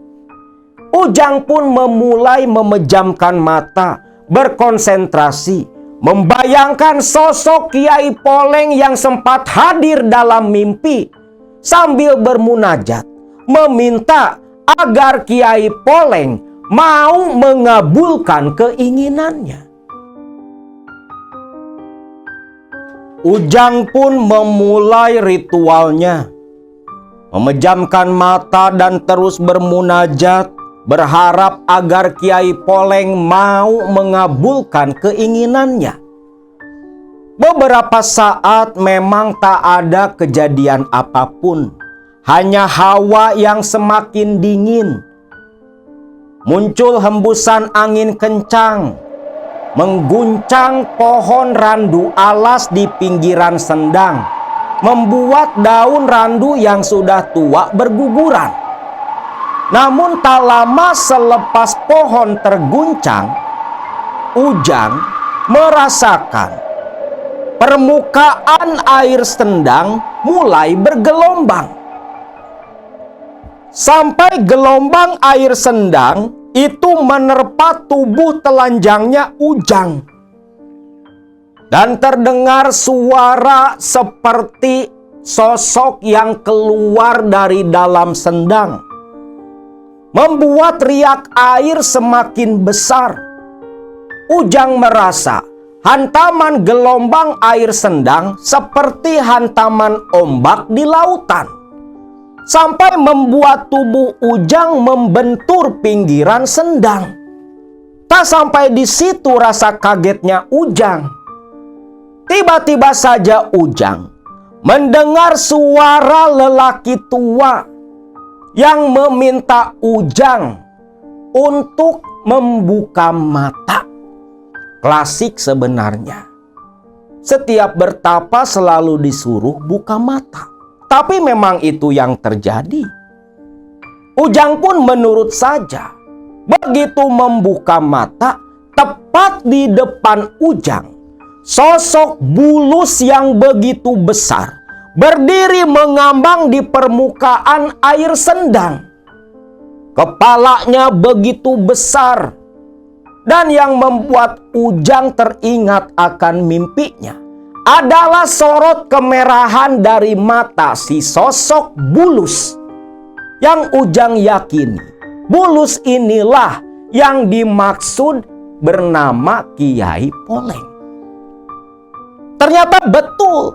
Ujang pun memulai memejamkan mata, berkonsentrasi, membayangkan sosok Kiai Poleng yang sempat hadir dalam mimpi, sambil bermunajat meminta agar Kiai Poleng mau mengabulkan keinginannya. Ujang pun memulai ritualnya, memejamkan mata dan terus bermunajat, berharap agar Kiai Poleng mau mengabulkan keinginannya. Beberapa saat memang tak ada kejadian apapun, hanya hawa yang semakin dingin. Muncul hembusan angin kencang, mengguncang pohon randu alas di pinggiran sendang, membuat daun randu yang sudah tua berguguran. Namun tak lama selepas pohon terguncang, Ujang merasakan permukaan air Sendang mulai bergelombang. Sampai gelombang air Sendang itu menerpa tubuh telanjangnya Ujang. Dan terdengar suara seperti sosok yang keluar dari dalam Sendang, membuat riak air semakin besar. Ujang merasa hantaman gelombang air Sendang seperti hantaman ombak di lautan, sampai membuat tubuh Ujang membentur pinggiran Sendang. Tak sampai di situ rasa kagetnya Ujang. Tiba-tiba saja Ujang mendengar suara lelaki tua yang meminta Ujang untuk membuka mata. Klasik sebenarnya. Setiap bertapa selalu disuruh buka mata. Tapi memang itu yang terjadi. Ujang pun menurut saja. Begitu membuka mata, tepat di depan Ujang, sosok bulus yang begitu besar berdiri mengambang di permukaan air Sendang. Kepalanya begitu besar, dan yang membuat Ujang teringat akan mimpinya adalah sorot kemerahan dari mata si sosok bulus. Yang Ujang yakini, bulus inilah yang dimaksud bernama Kiai Poleng. Ternyata betul,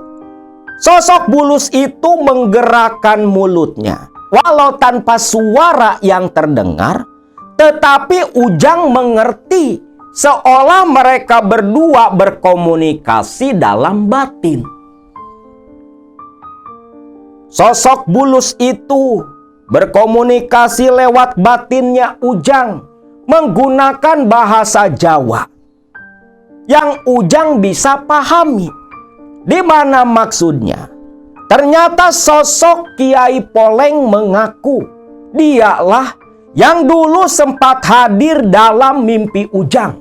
sosok bulus itu menggerakkan mulutnya, walau tanpa suara yang terdengar, tetapi Ujang mengerti seolah mereka berdua berkomunikasi dalam batin. Sosok bulus itu berkomunikasi lewat batinnya Ujang menggunakan bahasa Jawa yang Ujang bisa pahami. Di mana maksudnya? Ternyata sosok Kiai Poleng mengaku dialah yang dulu sempat hadir dalam mimpi Ujang.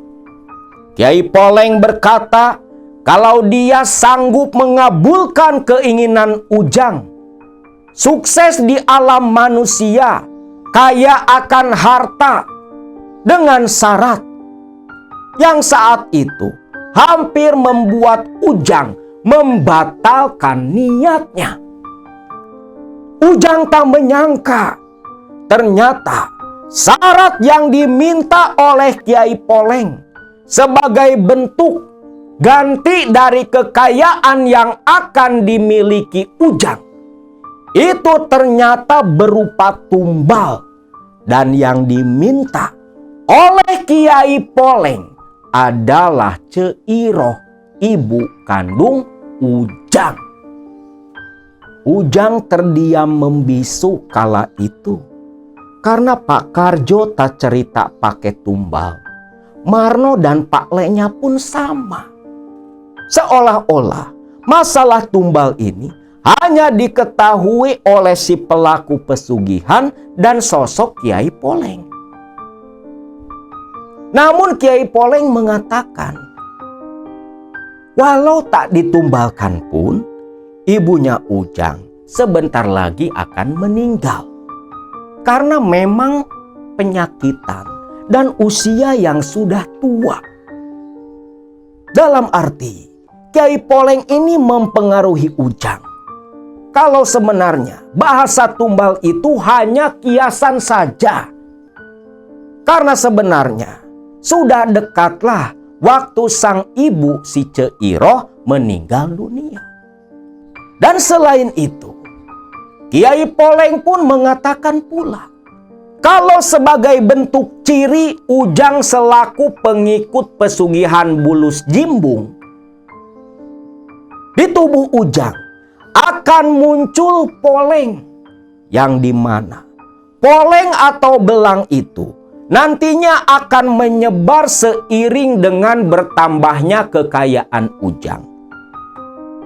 Kiai Poleng berkata kalau dia sanggup mengabulkan keinginan Ujang, sukses di alam manusia, kaya akan harta, dengan syarat yang saat itu hampir membuat Ujang membatalkan niatnya. Ujang tak menyangka ternyata syarat yang diminta oleh Kiai Poleng sebagai bentuk ganti dari kekayaan yang akan dimiliki Ujang itu ternyata berupa tumbal, dan yang diminta oleh Kiai Poleng adalah Ceiroh, ibu kandung Ujang. Ujang terdiam membisu kala itu karena Pak Karjo tak cerita pakai tumbal. Marno dan Pak Lenya pun sama. Seolah-olah masalah tumbal ini hanya diketahui oleh si pelaku pesugihan dan sosok Kiai Poleng. Namun Kiai Poleng mengatakan, walau tak ditumbalkan pun, ibunya Ujang sebentar lagi akan meninggal. Karena memang penyakitan dan usia yang sudah tua. Dalam arti, Kiai Poleng ini mempengaruhi Ujang. Kalau sebenarnya bahasa tumbal itu hanya kiasan saja. Karena sebenarnya sudah dekatlah waktu sang ibu si Ceiroh meninggal dunia. Dan selain itu, Kiai Poleng pun mengatakan pula, kalau sebagai bentuk ciri Ujang selaku pengikut pesugihan bulus Jimbung, di tubuh Ujang akan muncul poleng, yang dimana poleng atau belang itu nantinya akan menyebar seiring dengan bertambahnya kekayaan Ujang.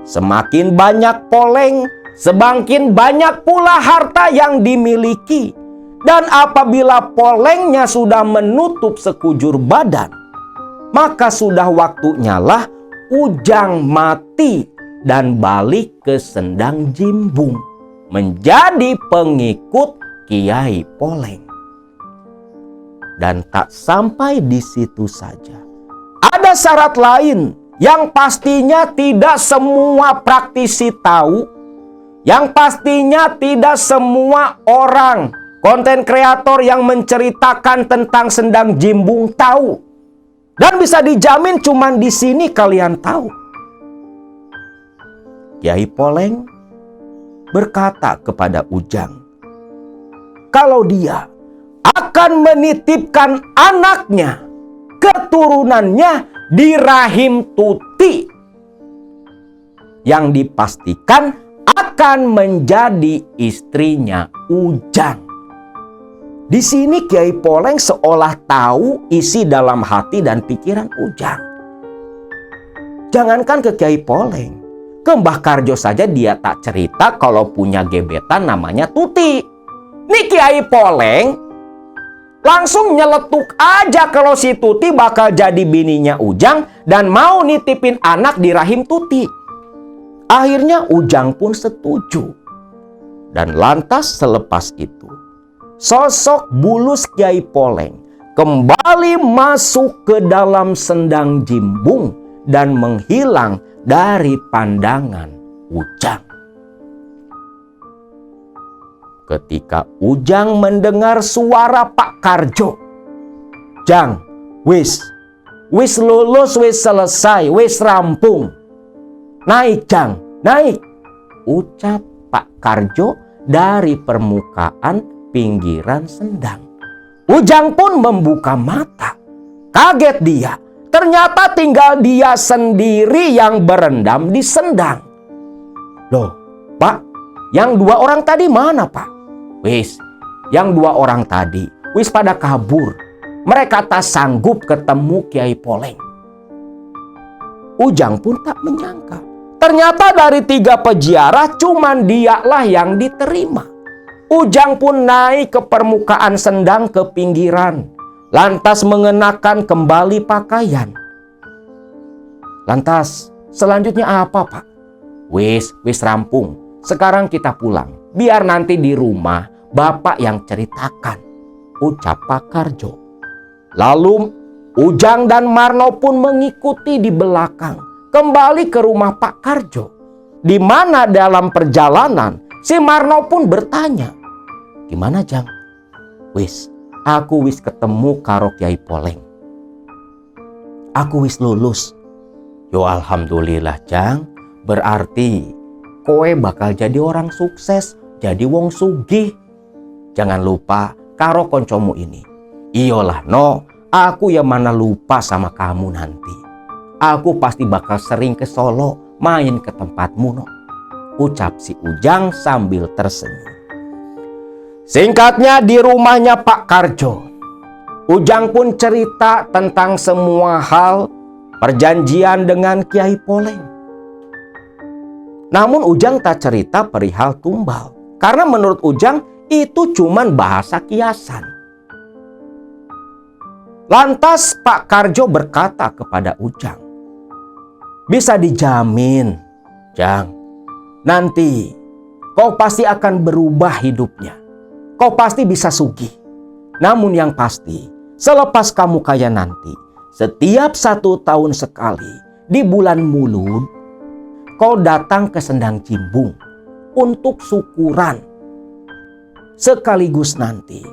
Semakin banyak poleng, semakin banyak pula harta yang dimiliki. Dan apabila polengnya sudah menutup sekujur badan, maka sudah waktunya lah Ujang mati dan balik ke Sendang Jimbung menjadi pengikut Kiai Poleng. Dan tak sampai di situ saja. Ada syarat lain yang pastinya tidak semua praktisi tahu, yang pastinya tidak semua orang konten kreator yang menceritakan tentang Sendang Jimbung tahu. Dan bisa dijamin cuman di sini kalian tahu. Kiai Poleng berkata kepada Ujang, kalau dia akan menitipkan anaknya, keturunannya di rahim Tuti, yang dipastikan akan menjadi istrinya Ujang. Di sini Kiai Poleng seolah tahu isi dalam hati dan pikiran Ujang. Jangankan ke Kiai Poleng, ke Mbah Karjo saja dia tak cerita kalau punya gebetan namanya Tuti. Nih Kiai Poleng langsung nyeletuk aja kalau si Tuti bakal jadi bininya Ujang dan mau nitipin anak di rahim Tuti. Akhirnya Ujang pun setuju. Dan lantas selepas itu, sosok bulus Kiai Poleng kembali masuk ke dalam Sendang Jimbung dan menghilang dari pandangan Ujang. Ketika Ujang mendengar suara Pak Karjo, "Jang, wis lulus, wis selesai, wis rampung. Naik Jang, naik," ucap Pak Karjo dari permukaan pinggiran Sendang. Ujang pun membuka mata. Kaget dia. Ternyata tinggal dia sendiri yang berendam di Sendang. Loh, Pak, yang 2 orang tadi mana, Pak? Wis, yang 2 orang tadi wis pada kabur. Mereka tak sanggup ketemu Kiai Poleng. Ujang pun tak menyangka. Ternyata dari 3 peziarah cuman dialah yang diterima. Ujang pun naik ke permukaan Sendang ke pinggiran. Lantas mengenakan kembali pakaian. Lantas selanjutnya apa, Pak? Wis rampung. Sekarang kita pulang. Biar nanti di rumah Bapak yang ceritakan, ucap Pak Karjo. Lalu Ujang dan Marno pun mengikuti di belakang, kembali ke rumah Pak Karjo. Di mana dalam perjalanan si Marno pun bertanya, "Gimana Jang?" "Wis, aku wis ketemu karo Kiai Poleng. Aku wis lulus." "Yo alhamdulillah Jang, berarti kowe bakal jadi orang sukses, jadi wong sugih. Jangan lupa karo koncomu ini." "Iyalah no, aku ya mana lupa sama kamu nanti. Aku pasti bakal sering ke Solo, main ke tempatmu no," ucap si Ujang sambil tersenyum. Singkatnya di rumahnya Pak Karjo, Ujang pun cerita tentang semua hal perjanjian dengan Kiai Poleng. Namun Ujang tak cerita perihal tumbal, karena menurut Ujang itu cuman bahasa kiasan. Lantas Pak Karjo berkata kepada Ujang, "Bisa dijamin, Jang, nanti kau pasti akan berubah hidupnya. Kau pasti bisa sugih. Namun yang pasti, selepas kamu kaya nanti, setiap 1 tahun sekali di bulan Mulud, kau datang ke Sendang Jimbung untuk syukuran. Sekaligus nanti,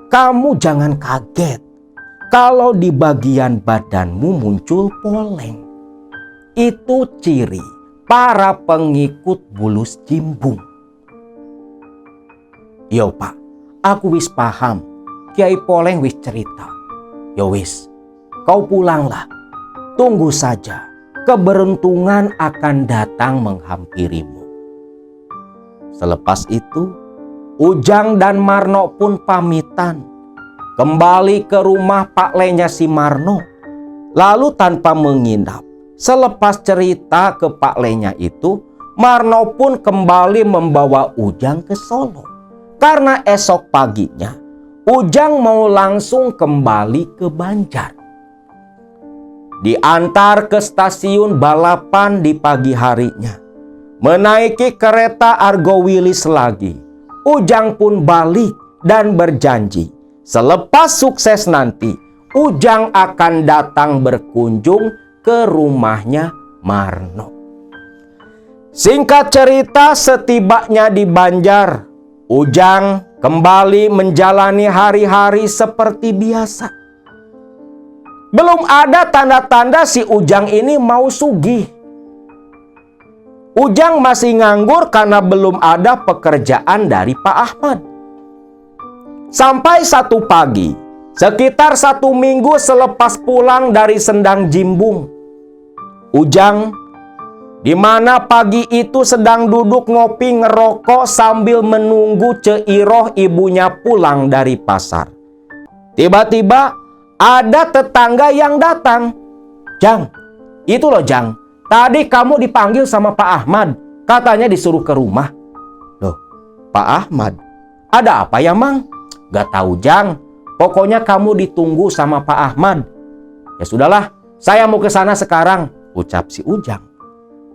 kamu jangan kaget kalau di bagian badanmu muncul poleng. Itu ciri para pengikut bulus Jimbung." "Yo Pak, aku wis paham. Kiai Poleng wis cerita. Yo wis, kau pulanglah. Tunggu saja, keberuntungan akan datang menghampirimu." Selepas itu, Ujang dan Marno pun pamitan. Kembali ke rumah Pak Lenya si Marno. Lalu tanpa menginap, selepas cerita ke Pak Lenya itu, Marno pun kembali membawa Ujang ke Solo. Karena esok paginya, Ujang mau langsung kembali ke Banjar. diantar ke stasiun balapan di pagi harinya. Menaiki kereta Argowilis lagi, Ujang pun balik dan berjanji selepas sukses nanti Ujang akan datang berkunjung ke rumahnya Marno. Singkat cerita, setibanya di Banjar, Ujang kembali menjalani hari-hari seperti biasa. Belum ada tanda-tanda si Ujang ini mau sugih. Ujang masih nganggur karena belum ada pekerjaan dari Pak Ahmad. Sampai satu pagi, sekitar 1 minggu selepas pulang dari Sendang Jimbung, Ujang di mana pagi itu sedang duduk ngopi ngerokok sambil menunggu Ceiroh ibunya pulang dari pasar. Tiba-tiba ada tetangga yang datang. "Jang, itu loh Jang, tadi kamu dipanggil sama Pak Ahmad, katanya disuruh ke rumah." "Loh, Pak Ahmad? Ada apa ya, Mang?" "Gak tahu Jang, pokoknya kamu ditunggu sama Pak Ahmad." "Ya sudahlah, saya mau ke sana sekarang," ucap si Ujang.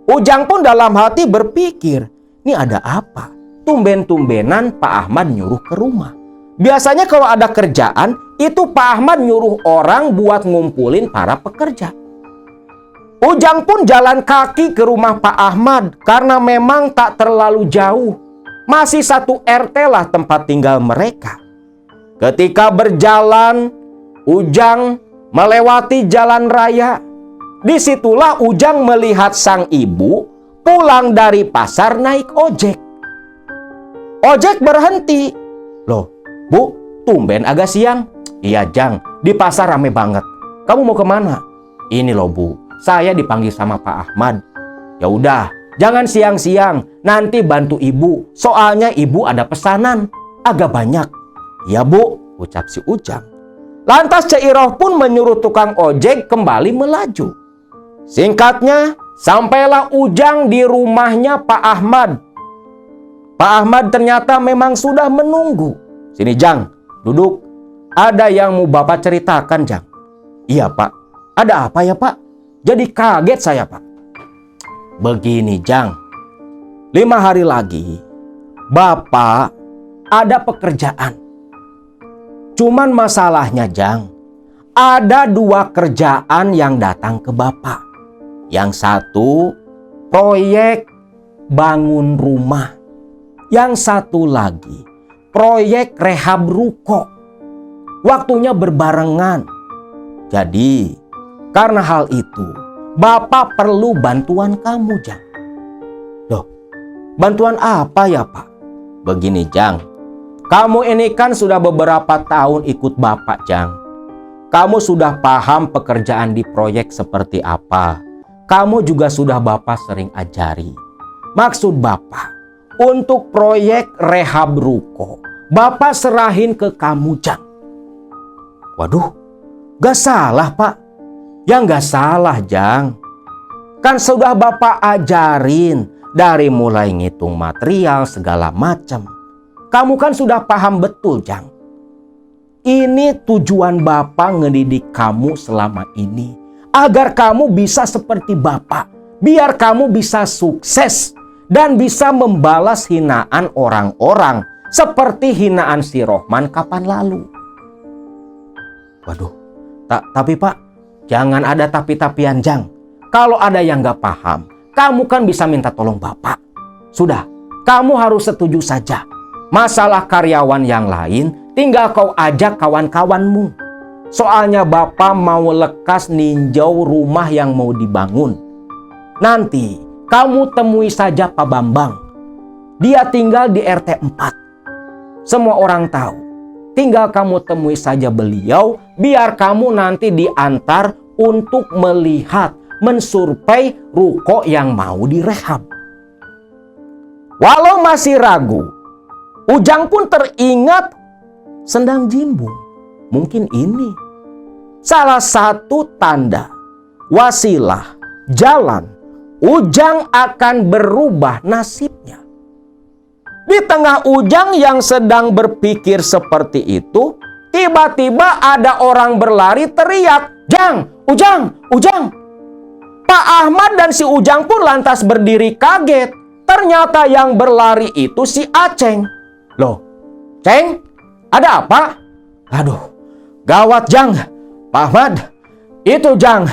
Ujang pun dalam hati berpikir, ini ada apa? Tumben-tumbenan Pak Ahmad nyuruh ke rumah. Biasanya kalau ada kerjaan, itu Pak Ahmad nyuruh orang buat ngumpulin para pekerja. Ujang pun jalan kaki ke rumah Pak Ahmad karena memang tak terlalu jauh. Masih satu RT lah tempat tinggal mereka. Ketika berjalan, Ujang melewati jalan raya. Disitulah Ujang melihat sang ibu pulang dari pasar naik ojek. Ojek berhenti. "Loh, Bu, tumben agak siang." "Iya Jang, di pasar rame banget. Kamu mau kemana?" "Ini loh Bu, saya dipanggil sama Pak Ahmad." "Ya udah, jangan siang-siang, nanti bantu ibu. Soalnya ibu ada pesanan, agak banyak." "Iya Bu," ucap si Ujang. Lantas Ceiroh pun menyuruh tukang ojek kembali melaju. Singkatnya, sampailah Ujang di rumahnya Pak Ahmad. Pak Ahmad ternyata memang sudah menunggu. "Sini Jang, duduk. Ada yang mau Bapak ceritakan Jang." "Iya Pak, ada apa ya Pak? Jadi kaget saya Pak." "Begini Jang, 5 hari lagi Bapak ada pekerjaan. Cuman masalahnya Jang, ada 2 kerjaan yang datang ke Bapak. Yang satu proyek bangun rumah. Yang satu lagi proyek rehab ruko. Waktunya berbarengan. Jadi karena hal itu Bapak perlu bantuan kamu Jang." "Loh, bantuan apa ya Pak?" "Begini Jang, kamu ini kan sudah beberapa tahun ikut Bapak Jang. Kamu sudah paham pekerjaan di proyek seperti apa. Kamu juga sudah Bapak sering ajari. Maksud Bapak, untuk proyek rehab ruko, Bapak serahin ke kamu Jang." "Waduh, gak salah Pak." "Ya gak salah Jang. Kan sudah Bapak ajarin dari mulai ngitung material segala macam. Kamu kan sudah paham betul Jang. Ini tujuan Bapak ngedidik kamu selama ini. Agar kamu bisa seperti Bapak. Biar kamu bisa sukses. Dan bisa membalas hinaan orang-orang. Seperti hinaan si Rohman kapan lalu." "Waduh, tapi Pak, jangan ada tapi-tapian Jang. Kalau ada yang gak paham, kamu kan bisa minta tolong Bapak. Sudah, kamu harus setuju saja. Masalah karyawan yang lain tinggal kau ajak kawan-kawanmu. Soalnya Bapak mau lekas ninjau rumah yang mau dibangun. Nanti kamu temui saja Pak Bambang. Dia tinggal di RT 4. Semua orang tahu. Tinggal kamu temui saja beliau, biar kamu nanti diantar untuk melihat, mensurvei ruko yang mau direhab." Walau masih ragu, Ujang pun teringat Sendang Jimbung. Mungkin ini salah satu tanda, wasilah, jalan Ujang akan berubah nasibnya. Di tengah Ujang yang sedang berpikir seperti itu, tiba-tiba ada orang berlari teriak, Jang, Ujang. Pak Ahmad dan si Ujang pun lantas berdiri kaget. Ternyata yang berlari itu si Aceng. Loh, Ceng, ada apa? Aduh, gawat Jang. Pak Ahmad, itu Jang,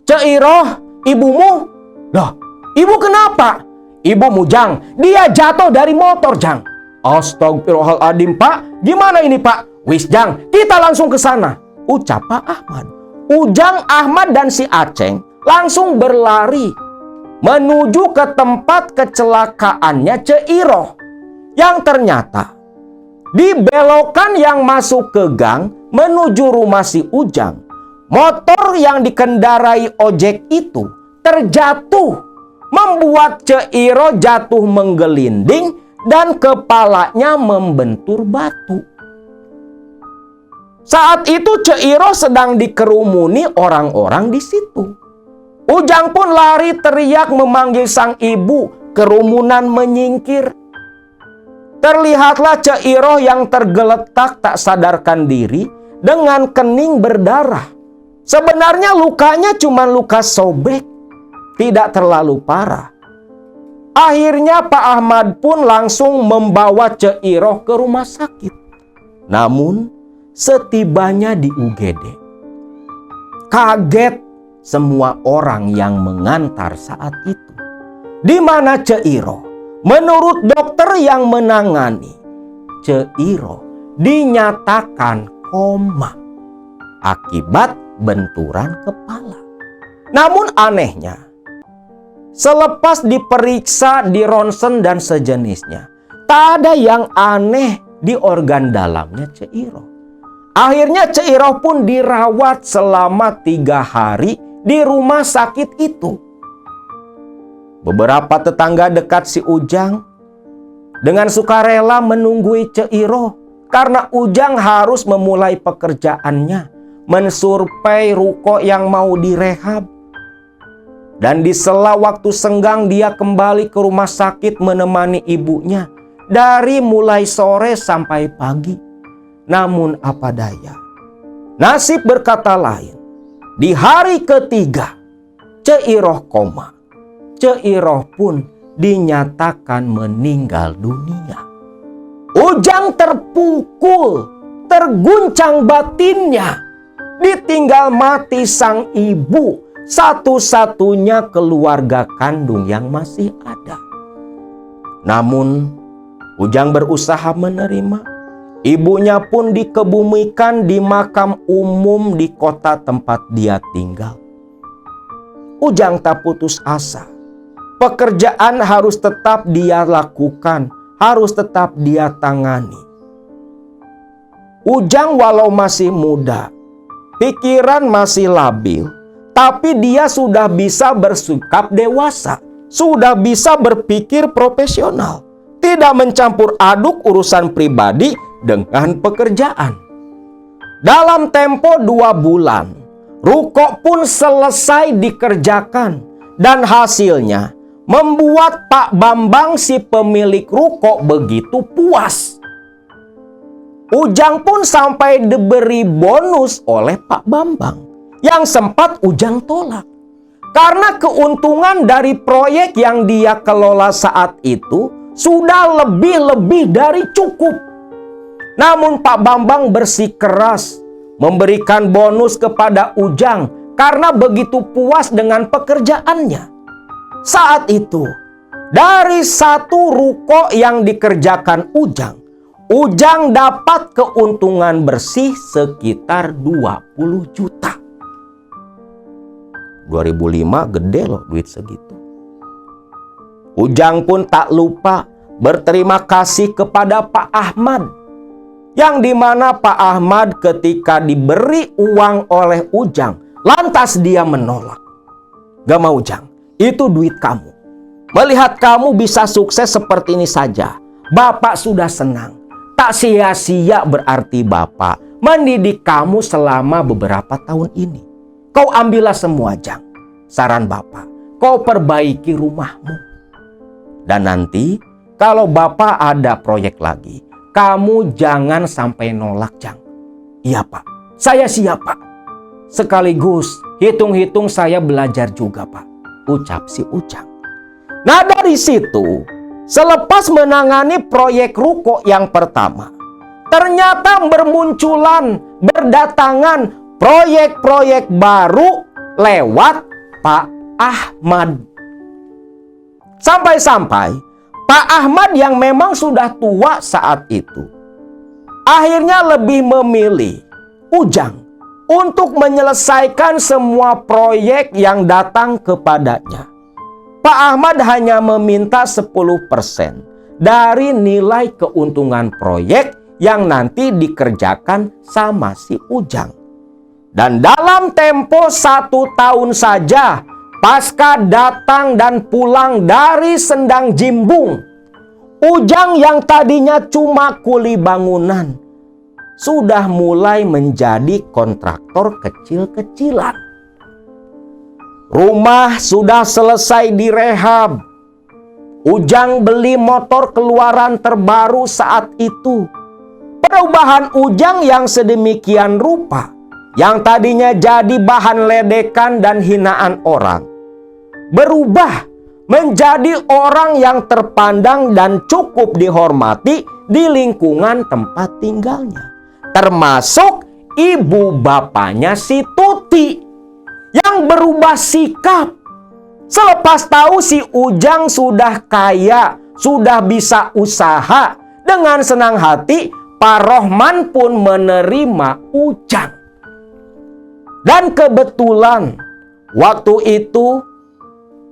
Ceiroh, ibumu. Loh, ibu kenapa? Ibumu Jang, dia jatuh dari motor Jang. Astagfirullahaladzim Pak, gimana ini Pak? Wis Jang, kita langsung ke sana, ucap Pak Ahmad. Ujang, Ahmad dan si Aceng langsung berlari menuju ke tempat kecelakaannya Ceiroh, yang ternyata di belokan yang masuk ke gang menuju rumah si Ujang, motor yang dikendarai ojek itu terjatuh, membuat Ceiroh jatuh menggelinding dan kepalanya membentur batu. Saat itu Ceiroh sedang dikerumuni orang-orang di situ. Ujang pun lari teriak memanggil sang ibu, kerumunan menyingkir. Terlihatlah Ceiroh yang tergeletak tak sadarkan diri dengan kening berdarah. Sebenarnya lukanya cuma luka sobek, tidak terlalu parah. Akhirnya Pak Ahmad pun langsung membawa Ceiroh ke rumah sakit. Namun setibanya di UGD, kaget semua orang yang mengantar saat itu. Di mana Ceiroh, menurut dokter yang menangani, Ceiroh dinyatakan koma akibat benturan kepala. Namun anehnya, selepas diperiksa di ronsen dan sejenisnya, tak ada yang aneh di organ dalamnya Ceiroh. Akhirnya Ceiroh pun dirawat selama 3 hari di rumah sakit itu. Beberapa tetangga dekat si Ujang dengan sukarela menunggui Ceiroh karena Ujang harus memulai pekerjaannya, mensurvei ruko yang mau direhab. Dan di sela waktu senggang dia kembali ke rumah sakit menemani ibunya dari mulai sore sampai pagi. Namun apa daya, nasib berkata lain. Di hari ketiga, Ceiroh koma. Ceiroh pun dinyatakan meninggal dunia. Ujang terpukul, terguncang batinnya. Ditinggal mati sang ibu, satu-satunya keluarga kandung yang masih ada. Namun Ujang berusaha menerima. Ibunya pun dikebumikan di makam umum di kota tempat dia tinggal. Ujang tak putus asa. Pekerjaan harus tetap dia lakukan, harus tetap dia tangani. Ujang walau masih muda, pikiran masih labil, tapi dia sudah bisa bersikap dewasa, sudah bisa berpikir profesional, tidak mencampur aduk urusan pribadi dengan pekerjaan. Dalam tempo 2 bulan, ruko pun selesai dikerjakan dan hasilnya membuat Pak Bambang si pemilik ruko begitu puas. Ujang pun sampai diberi bonus oleh Pak Bambang yang sempat Ujang tolak. Karena keuntungan dari proyek yang dia kelola saat itu sudah lebih dari cukup. Namun Pak Bambang bersikeras memberikan bonus kepada Ujang karena begitu puas dengan pekerjaannya. Saat itu, dari 1 ruko yang dikerjakan Ujang dapat keuntungan bersih sekitar 20 juta. 2005 gede loh duit segitu. Ujang pun tak lupa berterima kasih kepada Pak Ahmad. Yang dimana Pak Ahmad ketika diberi uang oleh Ujang, lantas dia menolak. Gak mau Ujang, itu duit kamu. Melihat kamu bisa sukses seperti ini saja, Bapak sudah senang. Tak sia-sia berarti Bapak mendidik kamu selama beberapa tahun ini. Kau ambillah semua Jang. Saran Bapak, kau perbaiki rumahmu. Dan nanti kalau Bapak ada proyek lagi, kamu jangan sampai nolak Jang. Iya Pak, saya siap Pak. Sekaligus hitung-hitung saya belajar juga, Pak, ucap si Ujang. Nah, dari situ, selepas menangani proyek ruko yang pertama, ternyata berdatangan proyek-proyek baru lewat Pak Ahmad. Sampai-sampai Pak Ahmad yang memang sudah tua saat itu, akhirnya lebih memilih Ujang untuk menyelesaikan semua proyek yang datang kepadanya. Pak Ahmad hanya meminta 10% dari nilai keuntungan proyek yang nanti dikerjakan sama si Ujang. Dan dalam tempo 1 tahun saja, pasca datang dan pulang dari Sendang Jimbung, Ujang yang tadinya cuma kuli bangunan sudah mulai menjadi kontraktor kecil-kecilan. Rumah sudah selesai direhab. Ujang beli motor keluaran terbaru saat itu. Perubahan Ujang yang sedemikian rupa, yang tadinya jadi bahan ledekan dan hinaan orang, berubah menjadi orang yang terpandang dan cukup dihormati di lingkungan tempat tinggalnya. Termasuk ibu bapaknya si Tuti yang berubah sikap. Selepas tahu si Ujang sudah kaya, sudah bisa usaha, dengan senang hati Pak Rohman pun menerima Ujang. Dan kebetulan waktu itu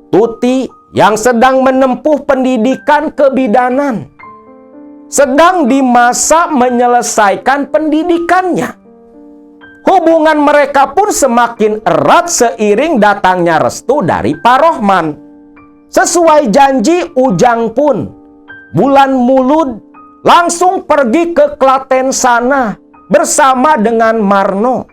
Tuti yang sedang menempuh pendidikan kebidanan, sedang di masa menyelesaikan pendidikannya. Hubungan mereka pun semakin erat seiring datangnya restu dari Pak Rohman. Sesuai janji, Ujang pun bulan Mulud langsung pergi ke Klaten sana bersama dengan Marno.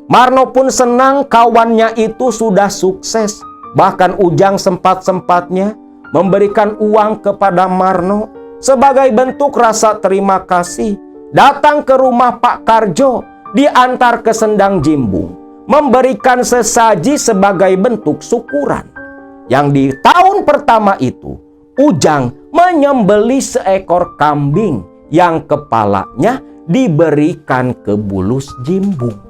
Marno pun senang kawannya itu sudah sukses. Bahkan Ujang sempat-sempatnya memberikan uang kepada Marno sebagai bentuk rasa terima kasih. Datang ke rumah Pak Karjo, diantar ke Sendang Jimbung, memberikan sesaji sebagai bentuk syukuran. Yang di tahun pertama itu, Ujang menyembelih seekor kambing yang kepalanya diberikan ke Bulus Jimbung.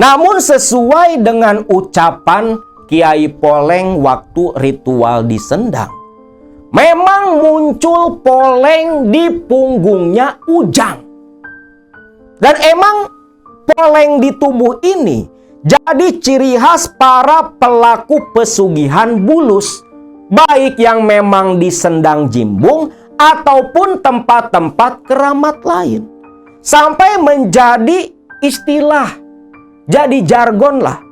Namun sesuai dengan ucapan Kiai Poleng waktu ritual di Sendang, memang muncul poleng di punggungnya Ujang. Dan emang poleng di tubuh ini jadi ciri khas para pelaku pesugihan Bulus, baik yang memang di Sendang Jimbung ataupun tempat-tempat keramat lain. Sampai menjadi istilah, jadi jargon lah.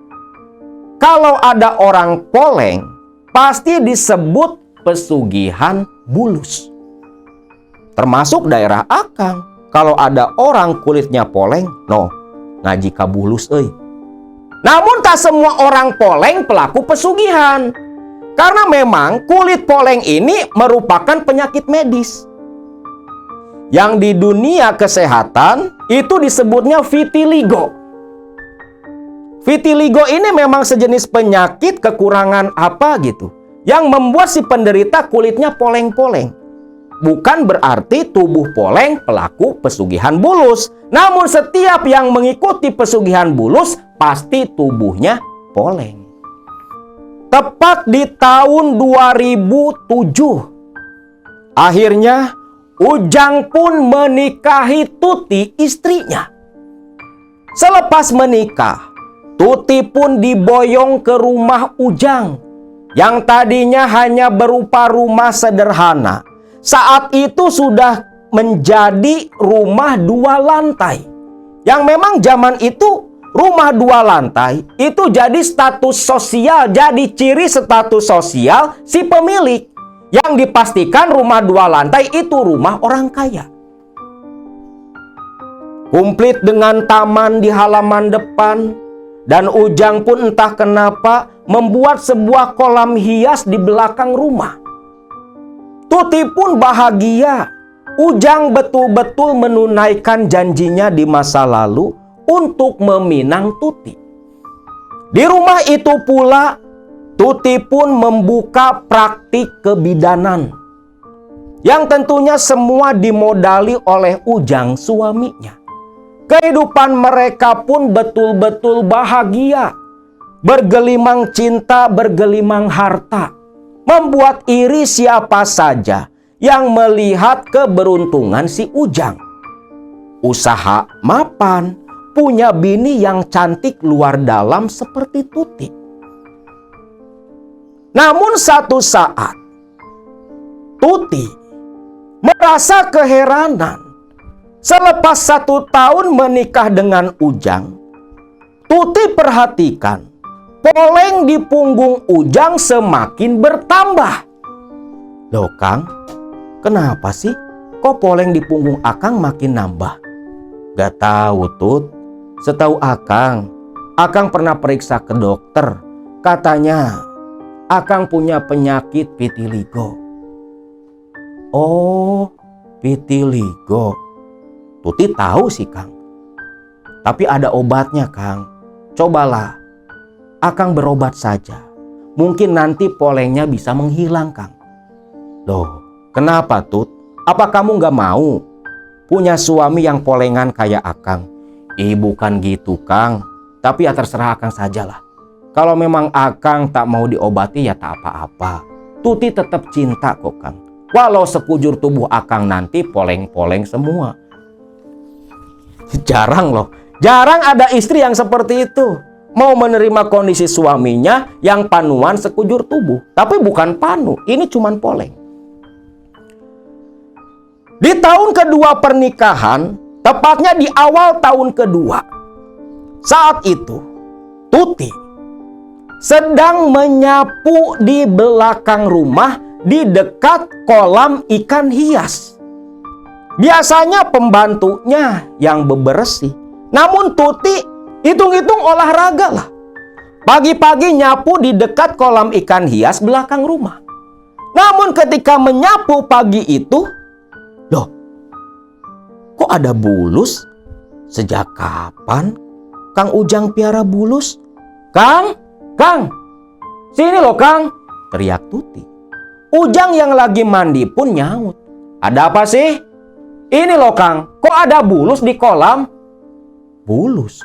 Kalau ada orang poleng, pasti disebut pesugihan Bulus. Termasuk daerah Akang. Kalau ada orang kulitnya poleng, ngaji ka Bulus euy. Namun tak semua orang poleng pelaku pesugihan. Karena memang kulit poleng ini merupakan penyakit medis. Yang di dunia kesehatan itu disebutnya vitiligo. Vitiligo ini memang sejenis penyakit kekurangan apa gitu, yang membuat si penderita kulitnya poleng-poleng. Bukan berarti tubuh poleng pelaku pesugihan Bulus. Namun setiap yang mengikuti pesugihan Bulus pasti tubuhnya poleng. Tepat di tahun 2007, akhirnya Ujang pun menikahi Tuti, istrinya. Selepas menikah, Tuti pun diboyong ke rumah Ujang yang tadinya hanya berupa rumah sederhana. Saat itu sudah menjadi rumah 2 lantai. Yang memang zaman itu rumah 2 lantai itu jadi status sosial, jadi ciri status sosial si pemilik. Yang dipastikan rumah 2 lantai itu rumah orang kaya. Komplit dengan taman di halaman depan. Dan Ujang pun entah kenapa membuat sebuah kolam hias di belakang rumah. Tuti pun bahagia. Ujang betul-betul menunaikan janjinya di masa lalu untuk meminang Tuti. Di rumah itu pula, Tuti pun membuka praktik kebidanan, yang tentunya semua dimodali oleh Ujang suaminya. Kehidupan mereka pun betul-betul bahagia, bergelimang cinta, bergelimang harta, membuat iri siapa saja yang melihat keberuntungan si Ujang. Usaha mapan, punya bini yang cantik luar dalam seperti Tuti. Namun satu saat, Tuti merasa keheranan. Selepas 1 tahun menikah dengan Ujang, Tuti perhatikan poleng di punggung Ujang semakin bertambah. Loh Kang, kenapa sih kok poleng di punggung Akang makin nambah? Gak tahu Tut, setahu Akang pernah periksa ke dokter. Katanya Akang punya penyakit vitiligo. Oh, vitiligo. Tuti tahu sih Kang. Tapi ada obatnya Kang. Cobalah Akang berobat saja. Mungkin nanti polengnya bisa menghilang Kang. Loh, kenapa Tut? Apa kamu gak mau punya suami yang polengan kayak Akang? Bukan gitu Kang. Tapi ya terserah Akang sajalah. Kalau memang Akang tak mau diobati ya tak apa-apa. Tuti tetap cinta kok Kang. Walau sekujur tubuh Akang nanti poleng-poleng semua. Jarang loh. Jarang ada istri yang seperti itu. Mau menerima kondisi suaminya yang panuan sekujur tubuh. Tapi bukan panu. Ini cuman poleng. Di tahun kedua pernikahan, tepatnya di awal tahun kedua, saat itu Tuti sedang menyapu di belakang rumah di dekat kolam ikan hias. Biasanya pembantunya yang bebersih. Namun Tuti hitung-hitung olahraga lah. Pagi-pagi nyapu di dekat kolam ikan hias belakang rumah. Namun ketika menyapu pagi itu, loh, kok ada bulus? Sejak kapan Kang Ujang piara bulus? Kang, sini loh Kang, teriak Tuti. Ujang yang lagi mandi pun nyaut. Ada apa sih? Ini loh Kang, kok ada bulus di kolam? Bulus?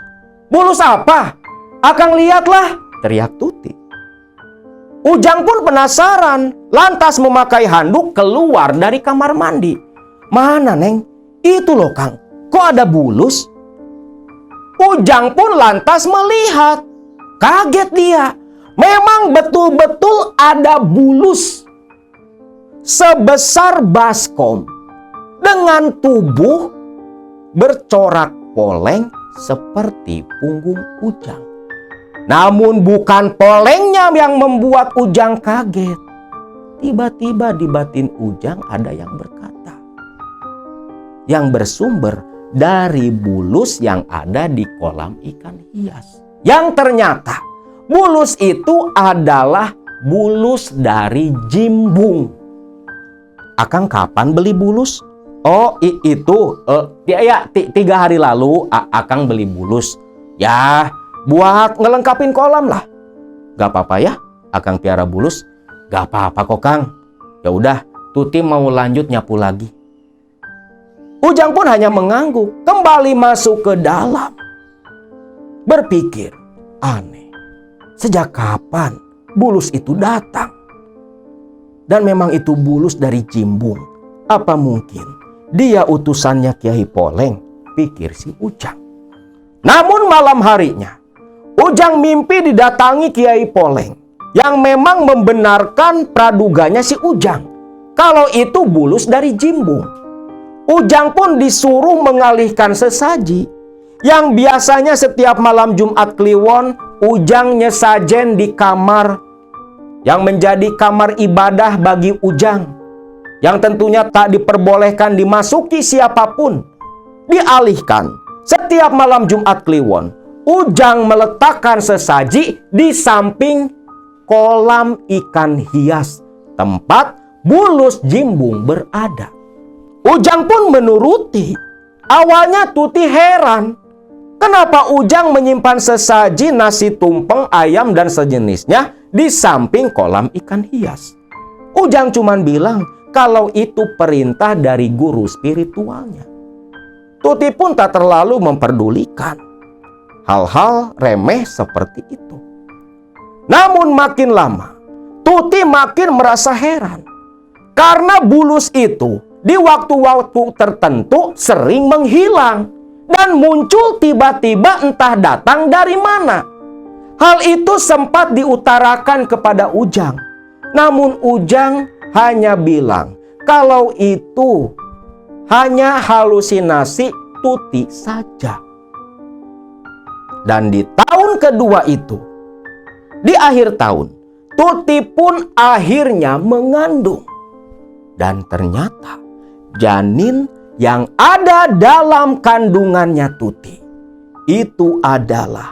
Bulus apa? Akang lihatlah, teriak Tuti. Ujang pun penasaran, lantas memakai handuk keluar dari kamar mandi. Mana Neng? Itu loh Kang, kok ada bulus? Ujang pun lantas melihat. Kaget dia. Memang betul-betul ada bulus sebesar baskom dengan tubuh bercorak poleng seperti punggung Ujang. Namun bukan polengnya yang membuat Ujang kaget. Tiba-tiba di batin Ujang ada yang berkata, yang bersumber dari bulus yang ada di kolam ikan hias. Yang ternyata bulus itu adalah bulus dari jimbung. Akang kapan beli bulus? Oh itu 3 hari lalu Akang beli bulus. Ya buat ngelengkapin kolam lah. Gak apa-apa ya Akang piara bulus. Gak apa-apa kok Kang. Ya udah Tuti mau lanjut nyapu lagi. Ujang pun hanya mengangguk, kembali masuk ke dalam. Berpikir, aneh. Sejak kapan bulus itu datang? Dan memang itu bulus dari jimbung. Apa mungkin dia utusannya Kiai Poleng? Pikir si Ujang. Namun malam harinya Ujang mimpi didatangi Kiai Poleng yang memang membenarkan praduganya si Ujang kalau itu bulus dari jimbung. Ujang pun disuruh mengalihkan sesaji yang biasanya setiap malam Jumat Kliwon Ujang nyesajen di kamar yang menjadi kamar ibadah bagi Ujang, yang tentunya tak diperbolehkan dimasuki siapapun. Dialihkan setiap malam Jumat Kliwon Ujang meletakkan sesaji di samping kolam ikan hias tempat bulus jimbung berada. Ujang pun menuruti. Awalnya Tuti heran, Kenapa Ujang menyimpan sesaji nasi tumpeng, ayam, dan sejenisnya di samping kolam ikan hias? Ujang cuman bilang kalau itu perintah dari guru spiritualnya. Tuti pun tak terlalu memperdulikan hal-hal remeh seperti itu. Namun makin lama, Tuti makin merasa heran. Karena bulus itu di waktu-waktu tertentu sering menghilang dan muncul tiba-tiba entah datang dari mana. Hal itu sempat diutarakan kepada Ujang. Namun Ujang hanya bilang kalau itu hanya halusinasi Tuti saja. Dan di tahun kedua itu, di akhir tahun, Tuti pun akhirnya mengandung. Dan ternyata janin yang ada dalam kandungannya Tuti itu adalah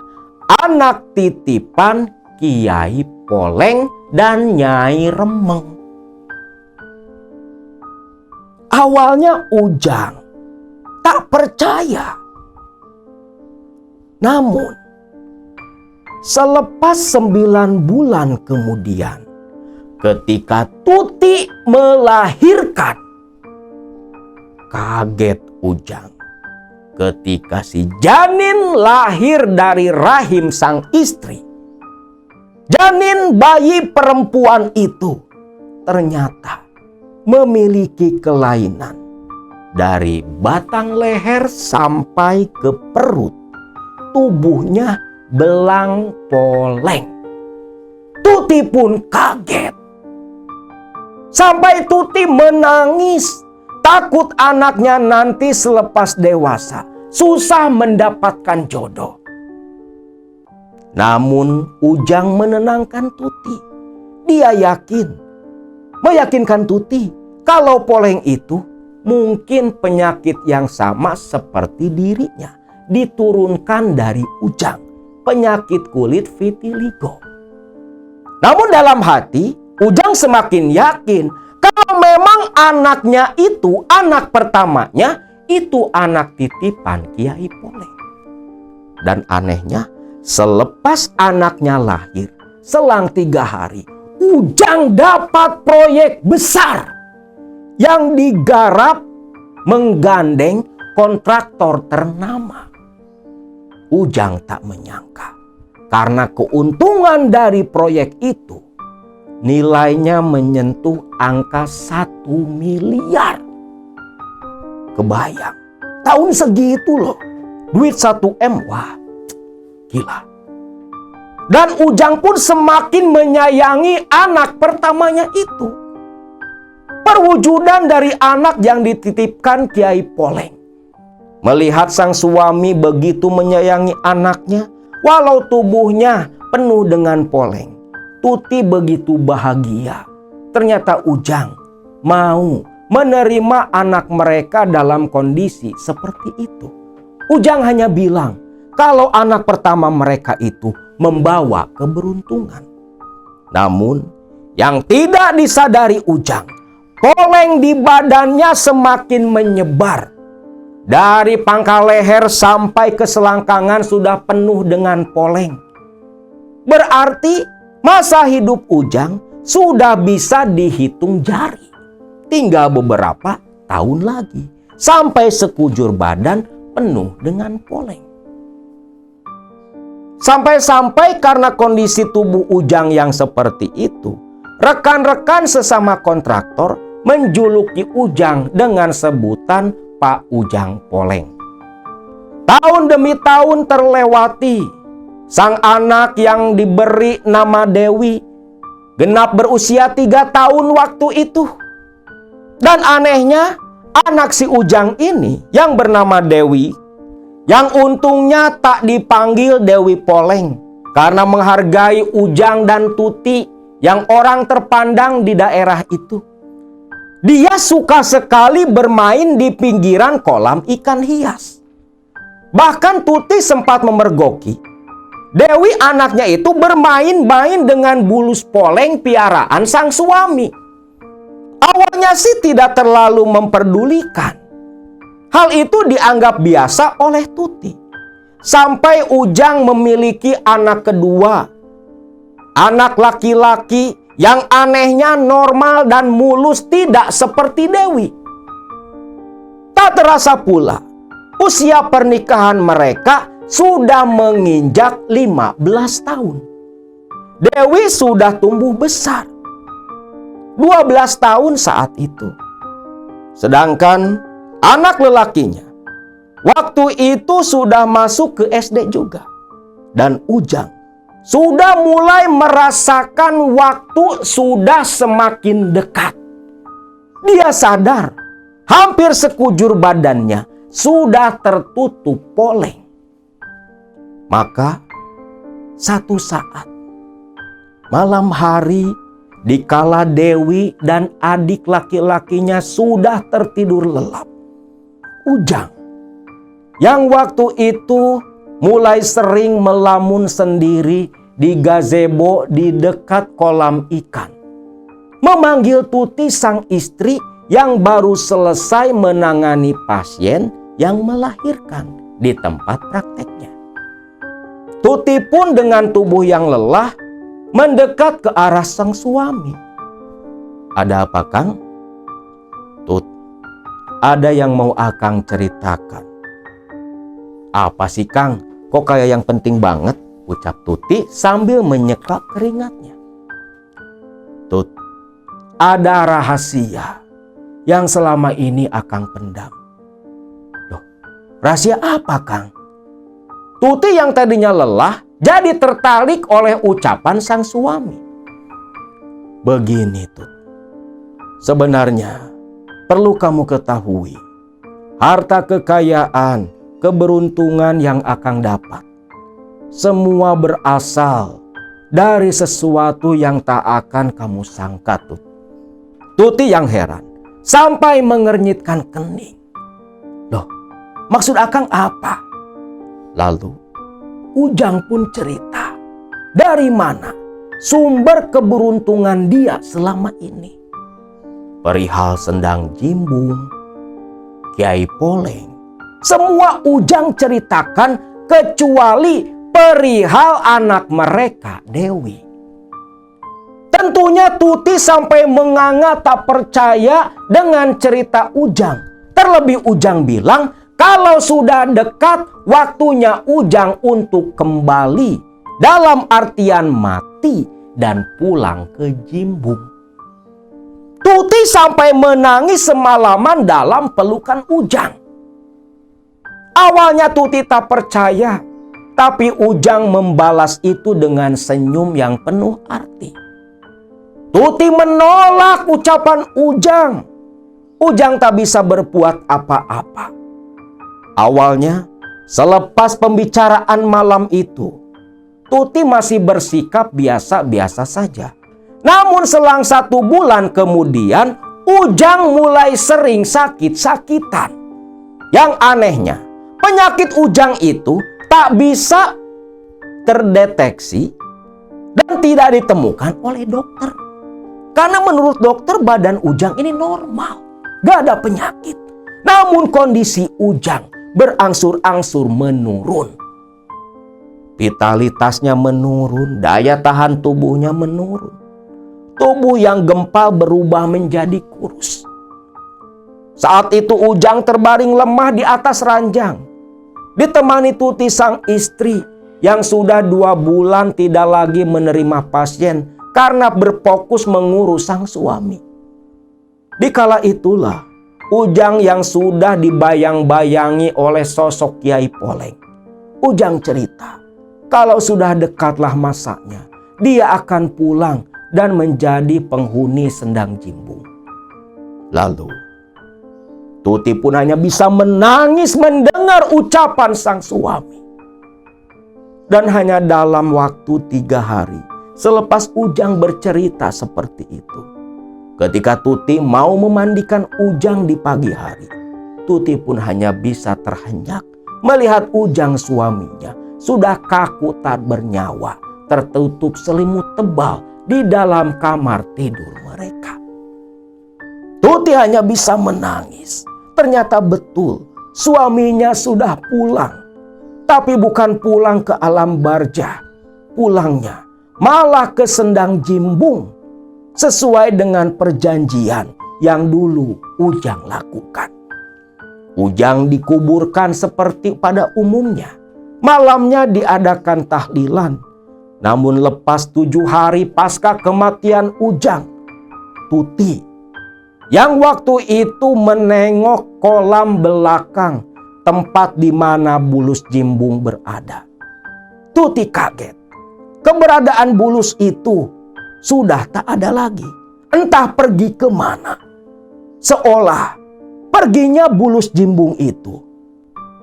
anak titipan Kiai Poleng dan Nyai Remeng. Awalnya Ujang tak percaya. Namun selepas 9 bulan kemudian, ketika Tuti melahirkan, kaget Ujang ketika si janin lahir dari rahim sang istri. Janin bayi perempuan itu ternyata memiliki kelainan dari batang leher sampai ke perut. Tubuhnya belang poleng. Tuti pun kaget. Sampai Tuti menangis. Takut anaknya nanti selepas dewasa susah mendapatkan jodoh. Namun Ujang menenangkan Tuti. Dia meyakinkan Tuti kalau poleng itu mungkin penyakit yang sama seperti dirinya, diturunkan dari Ujang, penyakit kulit vitiligo. Namun dalam hati Ujang semakin yakin kalau memang anaknya itu, anak pertamanya, itu anak titipan Kiai Poleng. Dan anehnya, selepas anaknya lahir, selang 3 hari, Ujang dapat proyek besar yang digarap menggandeng kontraktor ternama. Ujang tak menyangka, karena keuntungan dari proyek itu nilainya menyentuh angka 1 miliar. Kebayang, tahun segitu loh, duit 1 M, wah gila. Dan Ujang pun semakin menyayangi anak pertamanya itu. Perwujudan dari anak yang dititipkan Kiai Poleng. Melihat sang suami begitu menyayangi anaknya, walau tubuhnya penuh dengan poleng, Tuti begitu bahagia. Ternyata Ujang mau menerima anak mereka dalam kondisi seperti itu. Ujang hanya bilang kalau anak pertama mereka itu membawa keberuntungan. Namun yang tidak disadari Ujang, poleng di badannya semakin menyebar. Dari pangkal leher sampai ke selangkangan sudah penuh dengan poleng. Berarti masa hidup Ujang sudah bisa dihitung jari. Tinggal beberapa tahun lagi sampai sekujur badan penuh dengan poleng. Sampai-sampai karena kondisi tubuh Ujang yang seperti itu, rekan-rekan sesama kontraktor menjuluki Ujang dengan sebutan Pak Ujang Poleng. Tahun demi tahun terlewati. Sang anak yang diberi nama Dewi genap berusia 3 tahun waktu itu. Dan anehnya, anak si Ujang ini yang bernama Dewi, yang untungnya tak dipanggil Dewi Poleng karena menghargai Ujang dan Tuti yang orang terpandang di daerah itu. Dia suka sekali bermain di pinggiran kolam ikan hias. Bahkan Tuti sempat memergoki Dewi anaknya itu bermain-main dengan bulus poleng piaraan sang suami. Awalnya sih tidak terlalu memperdulikan. Hal itu dianggap biasa oleh Tuti. sampai Ujang memiliki anak kedua. Anak laki-laki yang anehnya normal dan mulus, tidak seperti Dewi. Tak terasa pula, usia pernikahan mereka sudah menginjak 15 tahun. Dewi sudah tumbuh besar, 12 tahun saat itu. Sedangkan anak lelakinya waktu itu sudah masuk ke SD juga. Dan Ujang sudah mulai merasakan waktu sudah semakin dekat. Dia sadar hampir sekujur badannya sudah tertutup poleng. Maka satu saat malam hari, dikala Dewi dan adik laki-lakinya sudah tertidur lelap, Ujang yang waktu itu mulai sering melamun sendiri di gazebo di dekat kolam ikan, memanggil Tuti sang istri yang baru selesai menangani pasien yang melahirkan di tempat prakteknya. Tuti pun dengan tubuh yang lelah mendekat ke arah sang suami. "Ada apa, Kang?" "Tut, ada yang mau Akang ceritakan." "Apa sih, Kang? Kok kayak yang penting banget?" ucap Tuti sambil menyekap keringatnya. "Tut, ada rahasia yang selama ini Akang pendam." "Loh, rahasia apa, Kang?" Tuti yang tadinya lelah jadi tertarik oleh ucapan sang suami. "Begini, Tut. Sebenarnya perlu kamu ketahui, harta kekayaan, keberuntungan yang Akang dapat, semua berasal dari sesuatu yang tak akan kamu sangka, Tut." Tuti yang heran sampai mengernyitkan kening. "Loh, maksud Akang apa?" Lalu Ujang pun cerita dari mana sumber keberuntungan dia selama ini. Perihal sendang jimbung, Kiai Poleng, semua Ujang ceritakan kecuali perihal anak mereka, Dewi. Tentunya Tuti sampai menganga tak percaya dengan cerita Ujang. Terlebih Ujang bilang kalau sudah dekat waktunya Ujang untuk kembali, dalam artian mati dan pulang ke Jimbung. Tuti sampai menangis semalaman dalam pelukan Ujang. Awalnya Tuti tak percaya, tapi Ujang membalas itu dengan senyum yang penuh arti. Tuti menolak ucapan Ujang. Ujang tak bisa berbuat apa-apa. Awalnya, selepas pembicaraan malam itu, Tuti masih bersikap biasa-biasa saja. Namun selang 1 bulan kemudian, Ujang mulai sering sakit-sakitan. Yang anehnya, penyakit Ujang itu tak bisa terdeteksi dan tidak ditemukan oleh dokter. Karena menurut dokter badan Ujang ini normal, gak ada penyakit. Namun kondisi Ujang berangsur-angsur menurun. Vitalitasnya menurun, daya tahan tubuhnya menurun. Tubuh yang gempal berubah menjadi kurus. Saat itu Ujang terbaring lemah di atas ranjang, ditemani Tuti sang istri yang sudah 2 bulan tidak lagi menerima pasien karena berfokus mengurus sang suami. Dikala itulah Ujang yang sudah dibayang-bayangi oleh sosok Kiai Poleng. Ujang cerita kalau sudah dekatlah masanya dia akan pulang dan menjadi penghuni sendang jimbung. Lalu Tuti pun hanya bisa menangis mendengar ucapan sang suami. Dan hanya dalam waktu 3 hari selepas Ujang bercerita seperti itu, ketika Tuti mau memandikan Ujang di pagi hari, Tuti pun hanya bisa terhenyak melihat Ujang suaminya sudah kaku tak bernyawa, tertutup selimut tebal di dalam kamar tidur mereka. Tuti hanya bisa menangis. Ternyata betul suaminya sudah pulang. Tapi bukan pulang ke alam barja. Pulangnya malah ke Sendang Jimbung. Sesuai dengan perjanjian yang dulu Ujang lakukan. Ujang dikuburkan seperti pada umumnya. Malamnya diadakan tahlilan. Namun lepas 7 hari pasca kematian Ujang, Tuti yang waktu itu menengok kolam belakang tempat di mana Bulus Jimbung berada. Tuti kaget. Keberadaan Bulus itu sudah tak ada lagi. Entah pergi kemana. Seolah perginya Bulus Jimbung itu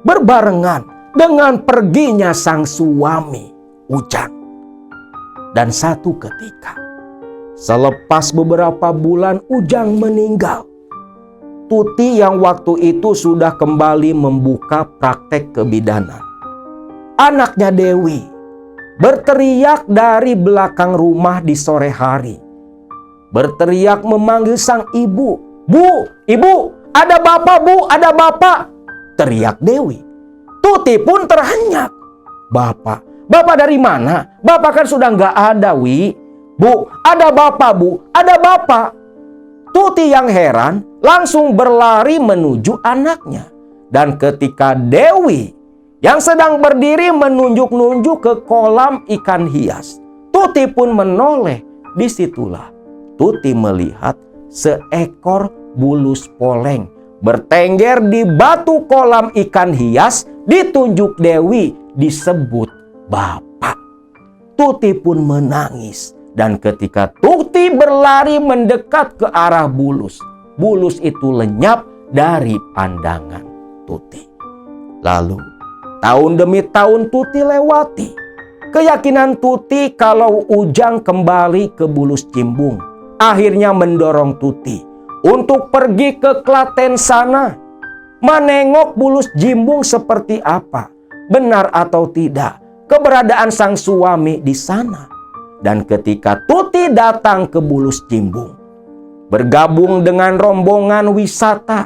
berbarengan dengan perginya sang suami Ujang. Dan satu ketika, selepas beberapa bulan Ujang meninggal, Tuti yang waktu itu sudah kembali membuka praktek kebidanan. Anaknya Dewi berteriak dari belakang rumah di sore hari. Berteriak memanggil sang ibu. "Bu, ibu, ada bapak bu, ada bapak!" teriak Dewi. Tuti pun terhenyak. "Bapak? Bapak dari mana? Bapak kan sudah nggak ada, Wi." "Bu, ada bapak bu, ada bapak." Tuti yang heran langsung berlari menuju anaknya. Dan ketika Dewi yang sedang berdiri menunjuk-nunjuk ke kolam ikan hias, Tuti pun menoleh. Disitulah Tuti melihat seekor bulus poleng bertengger di batu kolam ikan hias. Ditunjuk Dewi, disebut bapak. Tuti pun menangis. Dan ketika Tuti berlari mendekat ke arah bulus, bulus itu lenyap dari pandangan Tuti. Lalu tahun demi tahun Tuti lewati. Keyakinan Tuti kalau Ujang kembali ke Bulus Jimbung akhirnya mendorong Tuti untuk pergi ke Klaten sana, menengok Bulus Jimbung seperti apa, benar atau tidak keberadaan sang suami di sana. Dan ketika Tuti datang ke Bulus Jimbung, bergabung dengan rombongan wisata,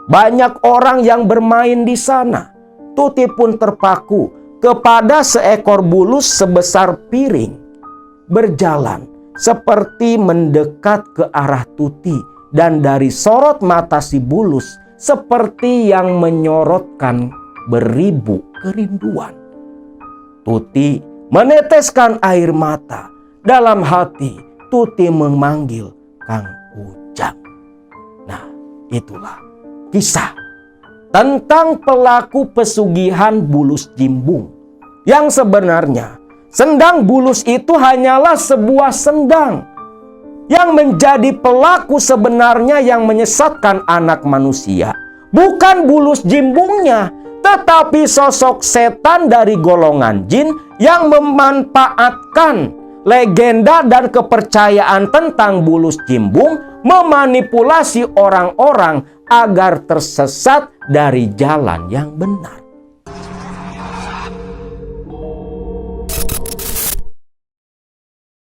banyak orang yang bermain di sana. Tuti pun terpaku kepada seekor bulus sebesar piring, berjalan seperti mendekat ke arah Tuti, dan dari sorot mata si bulus seperti yang menyorotkan beribu kerinduan. Tuti meneteskan air mata. Dalam hati Tuti memanggil Kang Ujang. Nah, itulah kisah tentang pelaku pesugihan Bulus Jimbung. Yang sebenarnya sendang bulus itu hanyalah sebuah sendang. Yang menjadi pelaku sebenarnya yang menyesatkan anak manusia bukan Bulus Jimbungnya, tetapi sosok setan dari golongan jin yang memanfaatkan legenda dan kepercayaan tentang Bulus Jimbung, memanipulasi orang-orang agar tersesat dari jalan yang benar.